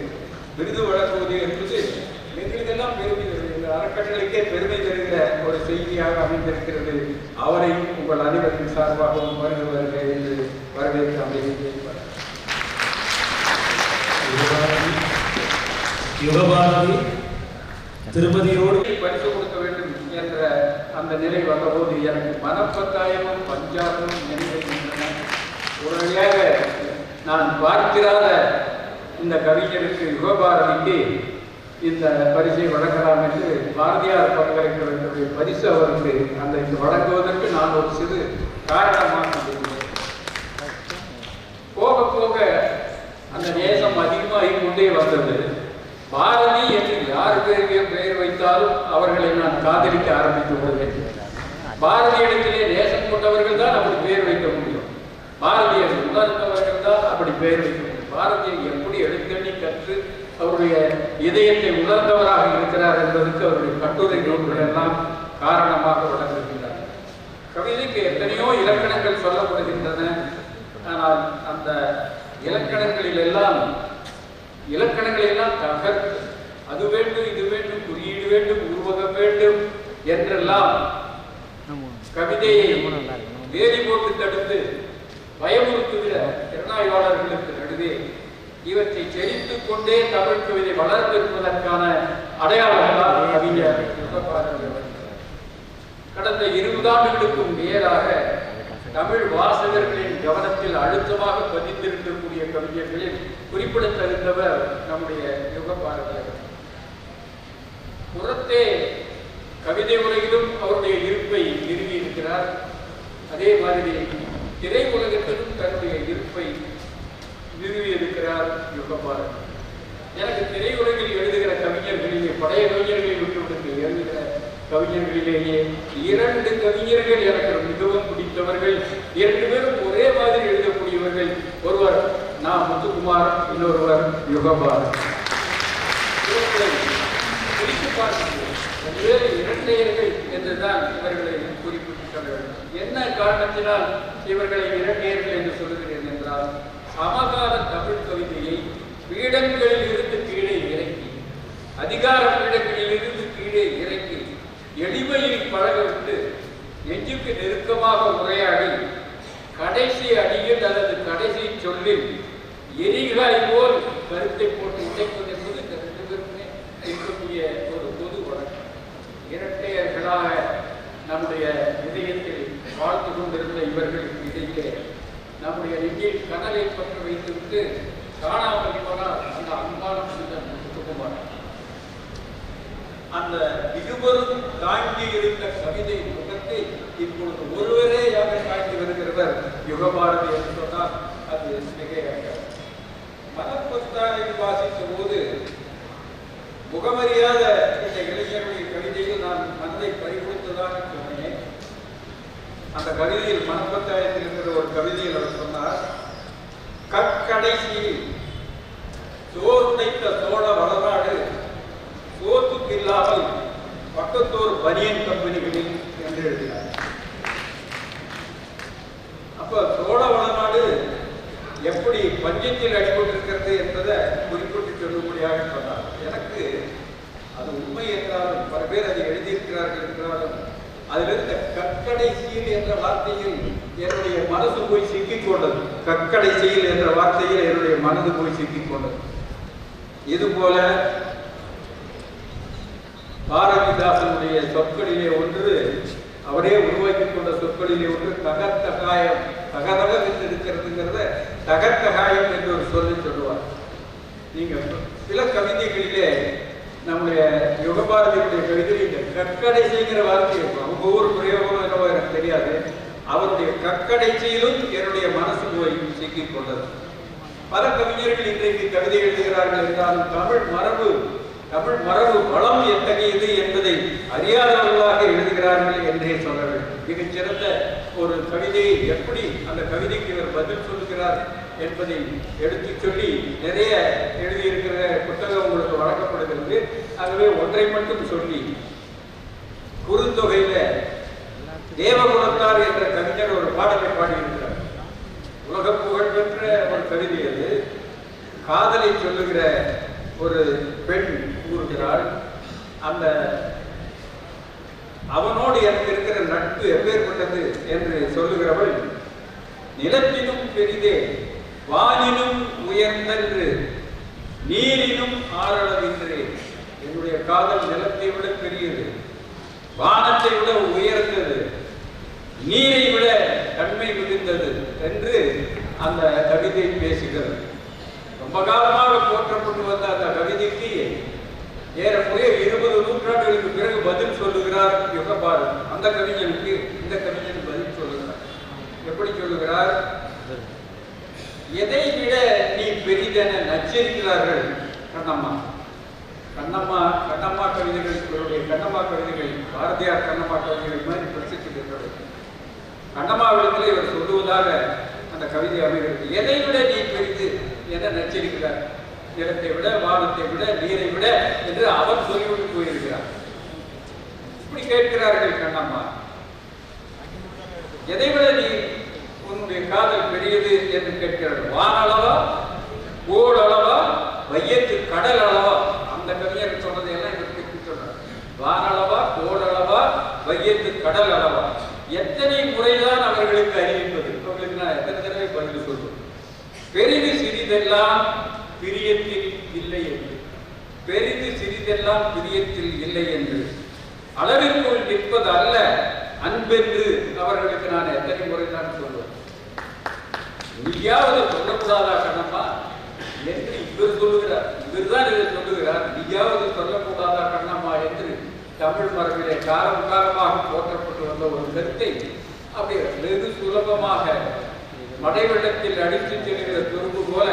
விருது வழங்குவது என்பது எங்களுக்கெல்லாம் பெருமை தருகிறது, அறக்கட்டளைக்கே பெருமை தருகிற ஒரு செய்தியாக அமைந்திருக்கிறது. அவரை உங்கள் அனைவரின் சார்பாகவும் வருகிறார்கள் என்று வரவேற்க அமைதியிருப்பார். யுகபாரதி திருமதியோடு பரிசு கொடுக்க வேண்டும் என்ற அந்த நிலை வந்தபோது எனக்கு மனப்பத்தாயமும் பஞ்சாபமும் நினைவுகின்றன. ஒரு வழியாக நான் பார்க்கிறாத இந்த கவிஞருக்கு, யுகபாரதிக்கு இந்த பரிசை வழங்கலாம் என்று பாரதியார் பல்கலைக்கழகத்துடைய பரிசு அவருக்கு அந்த இது வழங்குவதற்கு நான் ஒரு சிறு காரணமாக இருந்தேன். போக போக அந்த நேசம் அதிகமாகி கொண்டே வந்தது. பாரதி என்று யார் பேருக்கு பெயர் வைத்தாலும் அவர்களை நான் காதலிக்க ஆரம்பித்து விடுவேன். பாரதியிடத்திலே நேசம் கொண்டவர்கள் தான் அப்படி பெயர் வைக்க முடியும். பாரதியை உணர்ந்தவர்கள் தான் அப்படி பெயர் வைக்க முடியும். பாரதியை எப்படி எழுத்தண்ணி கற்று அவருடைய இதயத்தை உணர்ந்தவராக இருக்கிறார் என்பதற்கு அவருடைய கட்டுரை நூல்கள் எல்லாம் காரணமாக விளங்குகின்றன. கவிதைக்கு எத்தனையோ இலக்கணங்கள் சொல்லப்படுகின்றன. ஆனால் அந்த இலக்கணங்களில் எல்லாம் தகர்த்து அது வேண்டும், இது வேண்டும், குறியீடு வேண்டும், உருவகம் வேண்டும் என்றெல்லாம் கவிதையை வேலி போட்டு தடுத்து பயமுறுத்துகிற திறனாய்வாளர்களுக்கு நடுவே இவற்றை செழித்துக் கொண்டே தமிழ் கவிதை வளர்ந்திருப்பதற்கான அடையாளங்களால் கவிஞர் யுகபாரதி கடந்த 20 ஆண்டுகளுக்கும் மேலாக தமிழ் வாசகர்களின் கவனத்தில் அழுத்தமாக பதிந்திருக்கக்கூடிய கவிஞர்களில் குறிப்பிடத்தகுந்தவர் நம்முடைய யுகபாரதி. புறத்தே கவிதை உலகிலும் அவருடைய இருப்பை நிறுவி இருக்கிறார். அதே மாதிரி திரை உலகத்திலும் தன்னுடைய இருப்பை நிறுவி இருக்கிறார் யுகபாரதி. எனக்கு திரையுலகில் எழுதுகிற கவிஞர்களிலே பழைய கவிஞர்களை விட்டுவிட்டு எழுதுகிற கவிஞர்களிலேயே 2 கவிஞர்கள் எனக்கு மிகவும் பிடித்தவர்கள். 2 பேரும் ஒரே மாதிரி எழுதக்கூடியவர்கள். ஒருவர் நான் முத்துக்குமார், இன்னொருவர் யுகபாரதி. குறித்து பார்க்கிறேன் இரட்டையர்கள் என்றுதான் இவர்களை குறிப்பிட்டு சொல்ல வேண்டும். என்ன காரணத்தினால் இவர்களை இரட்டையர்கள் என்று சொல்லுகிறேன் என்றால், சமகால தமிழ் கவிதையை பீடங்களில் இருந்து கீழே இறக்கி, அதிகார பீடங்களில் இருந்து கீழே இறக்கி, எளிமையில் பழகவிட்டு நெஞ்சுக்கு நெருக்கமாக உரையாடி, கடைசி அடியில் அல்லது கடைசி சொல்லில் எரிகாய் போல் கருத்தை போட்டு உடைப்பது என்பது இந்த 2 பேருமே இருக்கக்கூடிய ஒரு பொது வழக்கம். இரட்டையர்களாக நம்முடைய இதயத்தில் வாழ்த்து கொண்டிருந்த இவர்களுக்கு இடையே நம்முடைய நெஞ்சில் கனலை பற்ற வைத்துவிட்டு காணாமல் போனால் அந்த அன்பான மனிதன் முத்துக்குமார். அந்த இருவரும் தாங்கி இருந்த கவிதை முகத்தை இப்பொழுது ஒருவரே யாரை தாங்கி வருகிறவர் யுகபாரதி என்று சொன்னால் அது மிகையாக. மனப்பத்தாரை வாசித்த போது முகமறியாத இந்த இளைஞருடைய கவிதையில் நான் மனதை பறிகொடுத்ததாக சொன்னேன். அந்த கவிதையில் மனப்பத்தாயத்தில் இருக்கிற ஒரு கவிதையில் அவர் சொன்னார், கற்கடைசியில் சோறுடைத்த சோழ வளநாடு சோத்துக்கு இல்லாமல் பக்கத்தோர் பனியன் கம்பெனிகளில் என்று எழுதினார். அப்ப சோழ வளநாடு எப்படி பஞ்சத்தில் அடிபட்டிருக்கிறது என்பதை குறிப்பிட்டு சொல்லும்படியாக சொன்னார். எனக்கு அது உண்மை என்றாலும் பல பேர் அதை எழுதியிருக்கிறார்கள் என்றாலும் அதிலிருந்த கற்கடைசியில் என்ற வார்த்தையில் என்னுடைய மனசு போய் சிக்கிக் கொண்டது. கற்கடைசியில் என்ற வார்த்தையில் என்னுடைய மனது போய் சிக்கிக் கொண்டது. இது போல பாரதிதாசனுடைய சொற்களிலே ஒன்று, அவரே உருவாக்கி கொண்ட சொற்களிலே ஒன்று தகத்தகாயம். தகதக என்று இருக்கிறதுங்கிறத தகத்தகாயம் என்று ஒரு சொல்லி சொல்லுவார். நீங்க சில கவிதைகளிலே நம்முடைய யுகபாரதியுடைய கவிதையில் இந்த கற்கடைசிங்கிற வார்த்தை இருக்கும். அவங்க ஒவ்வொரு பிரயோகம் என்னவோ எனக்கு தெரியாது. அவருடைய கற்கடைசியிலும் என்னுடைய மனசு போய் சிக்கிக் கொண்டது. பல கவிஞர்கள் இன்றைக்கு கவிதை எழுதுகிறார்கள் என்றாலும் தமிழ் மரபு வளம் எத்தகையது என்பதை அறியாதவர்களாக எழுதுகிறார்கள் என்றே சொல்ல வேண்டும். மிகச் சிறந்த ஒரு கவிதையை எப்படி அந்த கவிதைக்கு இவர் பதில் சொல்லுகிறார் என்பதை எடுத்து சொல்லி நிறைய எழுதியிருக்கிற புத்தகம் உங்களுக்கு வழங்கப்படுகிறது. ஆகவே ஒன்றை மட்டும் சொல்லி, குறுந்தொகையில தேவகுலத்தார் என்ற கவிஞர் ஒரு பாடலை பாடியிருக்கிறார். உலக புகழ்பெற்ற ஒரு கவிதை அது. காதலை சொல்லுகிற ஒரு பெண் கூறுகிறாள், அந்த அவனோடு எனக்கு இருக்கிற நட்பு எப்பேற்பட்டது என்று சொல்லுகிறவள், நிலத்தினும் பெரிதே வானினும் உயர்ந்தன்று நீரினும் ஆறளவின்றே. என்னுடைய காதல் நிலத்தை விட பெரியது, வானத்தை விட உயர்ந்தது, நீரை விட தன்மை மிகுந்தது என்று அந்த கவிதை பேசுகிறது. ரொம்ப காலமாக போற்றப்பட்டு வந்த அந்த கவிதைக்கு ஏறக்குறைய 20 நூற்றாண்டுகளுக்கு பிறகு பதில் சொல்லுகிறார் யுகபாரதி. அந்த கவிஞனுக்கு இந்த கவிஞன் பதில் சொல்லுகிறார். எப்படி சொல்லுகிறார்? எதை விட நீ பெரிதென நச்சரிக்கிறார்கள் கண்ணம்மா. கண்ணம்மா கவிதைகள், கண்ணம்மா கவிதைகள் பாரதியார் கண்ணம்மா கவிதைகள் மாதிரி பிரசித்தி பெற்றது. கண்ணம்மாவிடத்தில் இவர் சொல்லுவதாக அந்த கவிதை அமைகிறது. எதை விட நீ பெரிது என நச்சரிக்கிறார். நிலத்தை விட, வானத்தை விட, நீரை விட என்று அவர் சொல்லிவிட்டு போயிருக்கிறார். இப்படி கேட்கிறார்கள் கண்ணம்மா, எதை விட நீ உன்னுடைய காதல் பெரியது என்று கேட்கிறார்கள். வானளவா, கோளளவா, வையத்து கடல் அளவா? அந்த கவிஞர் சொன்னதையெல்லாம் இவருக்கு சொல்றார். வானளவா, கோளளவா, வையத்து கடல் அளவா? எத்தனை முறைதான் அவர்களுக்கு அறிவிப்பது? உங்களுக்கு நான் எத்தனை தடவை பெரிது சிறிதெல்லாம் பிரியத்தில் இல்லை என்று, பெரிது சிறிதெல்லாம் பிரியத்தில் இல்லை என்று, அளவிற்குள் நிற்பது அல்ல அன்பென்று அவர்களுக்கு நான் எத்தனை முறை தான் சொல்வேன். நீயாவது சொல்லக்கூடாதா கண்ணம்மா என்று இவர் சொல்லுகிறார். இவர் தான் இதை சொல்லுகிறார். நீயாவது சொல்லக்கூடாதா கண்ணம்மா என்று தமிழ் மரபிலே காலம் காலமாக போற்றப்பட்டு வந்த ஒரு கருத்தை அப்படியே வெகு சுலபமாக மடை வெள்ளத்தில் அடித்து செல்கிற துரும்பு போல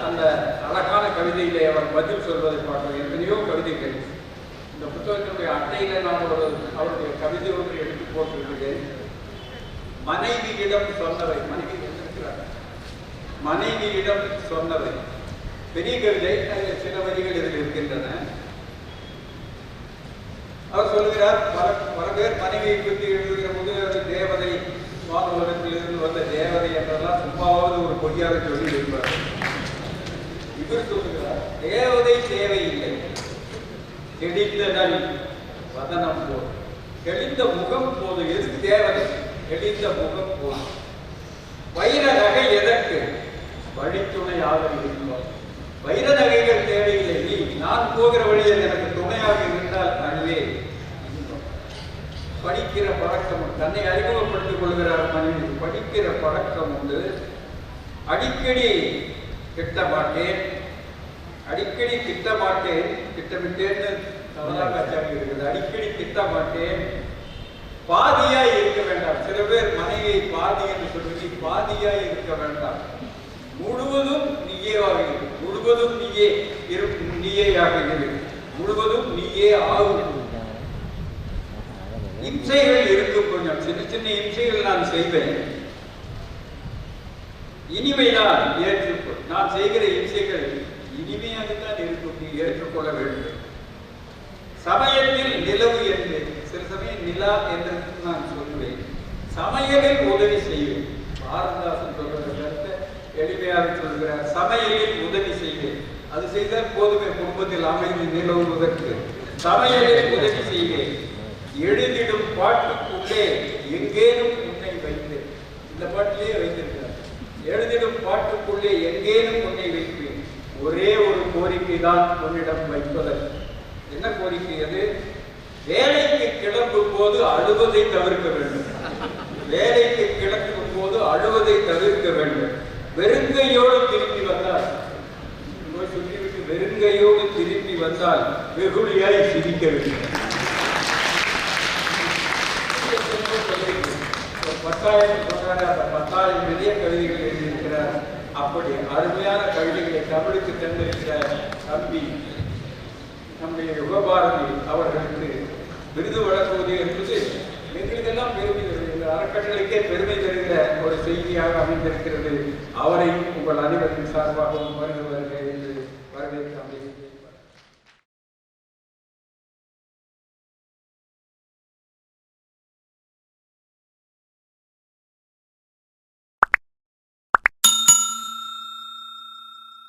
அந்த அழகான கவிதையிலே அவர் பதில் சொல்வதை பார்க்கிறோம். எத்தனையோ கவிதைகள் இந்த புத்தகத்தினுடைய அட்டையில நான் அவருடைய கவிதை ஒன்று எடுத்து போட்டிருக்கிறேன். மனைவியிடம் சொன்னவை, மனைவி இருக்கிறார், மனைவியிடம் சொன்னவை பெரிய கவிதை. அதில் சில வரிகள் இதில் இருக்கின்றன. அவர் சொல்கிறார், பல பேர் மனைவியை பற்றி எழுதுகிற போது அது தேவதை, வானுலகத்திலிருந்து வந்த தேவதை என்றெல்லாம் சும்மாவது ஒரு பொய்யாக சொல்லி இருப்பார். இவர் சொல்லுகிறார், தேவதை தேவையில்லை, தெளிந்த நல் வதனம் போல், தெளிந்த முகம் போது. எதுக்கு தேவதை? தெளிந்த முகம் போல். வைர நகை எதற்கு? வழித்துணையாக இருந்தோம். வைர நகைகள் தேவையில்லை, நீ நான் போகிற வழியில் எனக்கு துணையாக இருந்தால் அதுவே. படிக்கிற பழக்கம், தன்னை அறிமுகப்படுத்திக் கொள்கிறார் மனைவி. படிக்கிற பழக்கம் உண்டு. அடிக்கடி திட்ட மாட்டேன், அடிக்கடி திட்ட மாட்டேன், திட்டமிட்டேன்னு தவறாக இருக்குது. அடிக்கடி திட்ட மாட்டேன், பாதியாய் இருக்க வேண்டாம். சில பேர் மனைவியை பாதி என்று சொல்லி பாதியாய் இருக்க வேண்டாம், முழுவதும் நீயேவாக இரு, முழுவதும் நீயே நீயேயாக இரு, முழுவதும் நீயே ஆகும். இம்சைகள் இருக்கும், கொஞ்சம் சின்ன சின்ன இம்சைகள் நான் செய்வேன், இனிமைதான் ஏற்றுக்கொள். நான் செய்கிற இம்சைகள் இனிமையாகத்தான் இருக்கும், நீ ஏற்றுக்கொள்ள வேண்டும். சமயத்தில் நிலவு என்று, சில சமயம் நிலா என்று நான் சொல்லுவேன். சமையலில் உதவி செய்வேன். பாரதிதாசன் சொல்வதற்கு எளிமையாக சொல்கிறார், சமையலில் உதவி செய்வேன். அது செய்தால் போதுமே குடும்பத்தில் அமைதி நிலவுவதற்கு. சமையலில் உதவி செய்வேன். எழுதிடும் பாட்டுக்குள்ளே எங்கேனும் உன்னை வைத்தேன். இந்த பாட்டிலேயே வைத்திருக்கிறார். எழுதிடும் பாட்டுக்குள்ளே எங்கேனும் உன்னை வைப்பேன். ஒரே ஒரு கோரிக்கை தான் உன்னிடம் வைப்பதற்கு. என்ன கோரிக்கை அது? வேலைக்கு கிளம்பும் போது அழுவதை தவிர்க்க வேண்டும். வேலைக்கு கிளம்பும் போது அழுவதை தவிர்க்க வேண்டும். வெறுங்கையோடு திரும்பி வந்தால், சொல்லிவிட்டு வெறுங்கையோடு திரும்பி வந்தால் வெகுளியாய் சிரிக்க வேண்டும். பத்தாயிரம் சொன்னாங்க, அந்த 10,000 பெரிய கவிதைகள் எழுதியிருக்கிறார். அப்படி அருமையான கவிதைகளை தமிழுக்கு தந்திருக்கிற தம்பி நம்முடைய யுகபாரதி அவர்களுக்கு விருது வழங்குவது என்பது எங்களுக்கெல்லாம் பெருமை தருகிறது, அறக்கட்டளைக்கே பெருமை தருகிற ஒரு செய்தியாக அமைந்திருக்கிறது. அவரை உங்கள் அனைவரின் சார்பாகவும் வருகிறது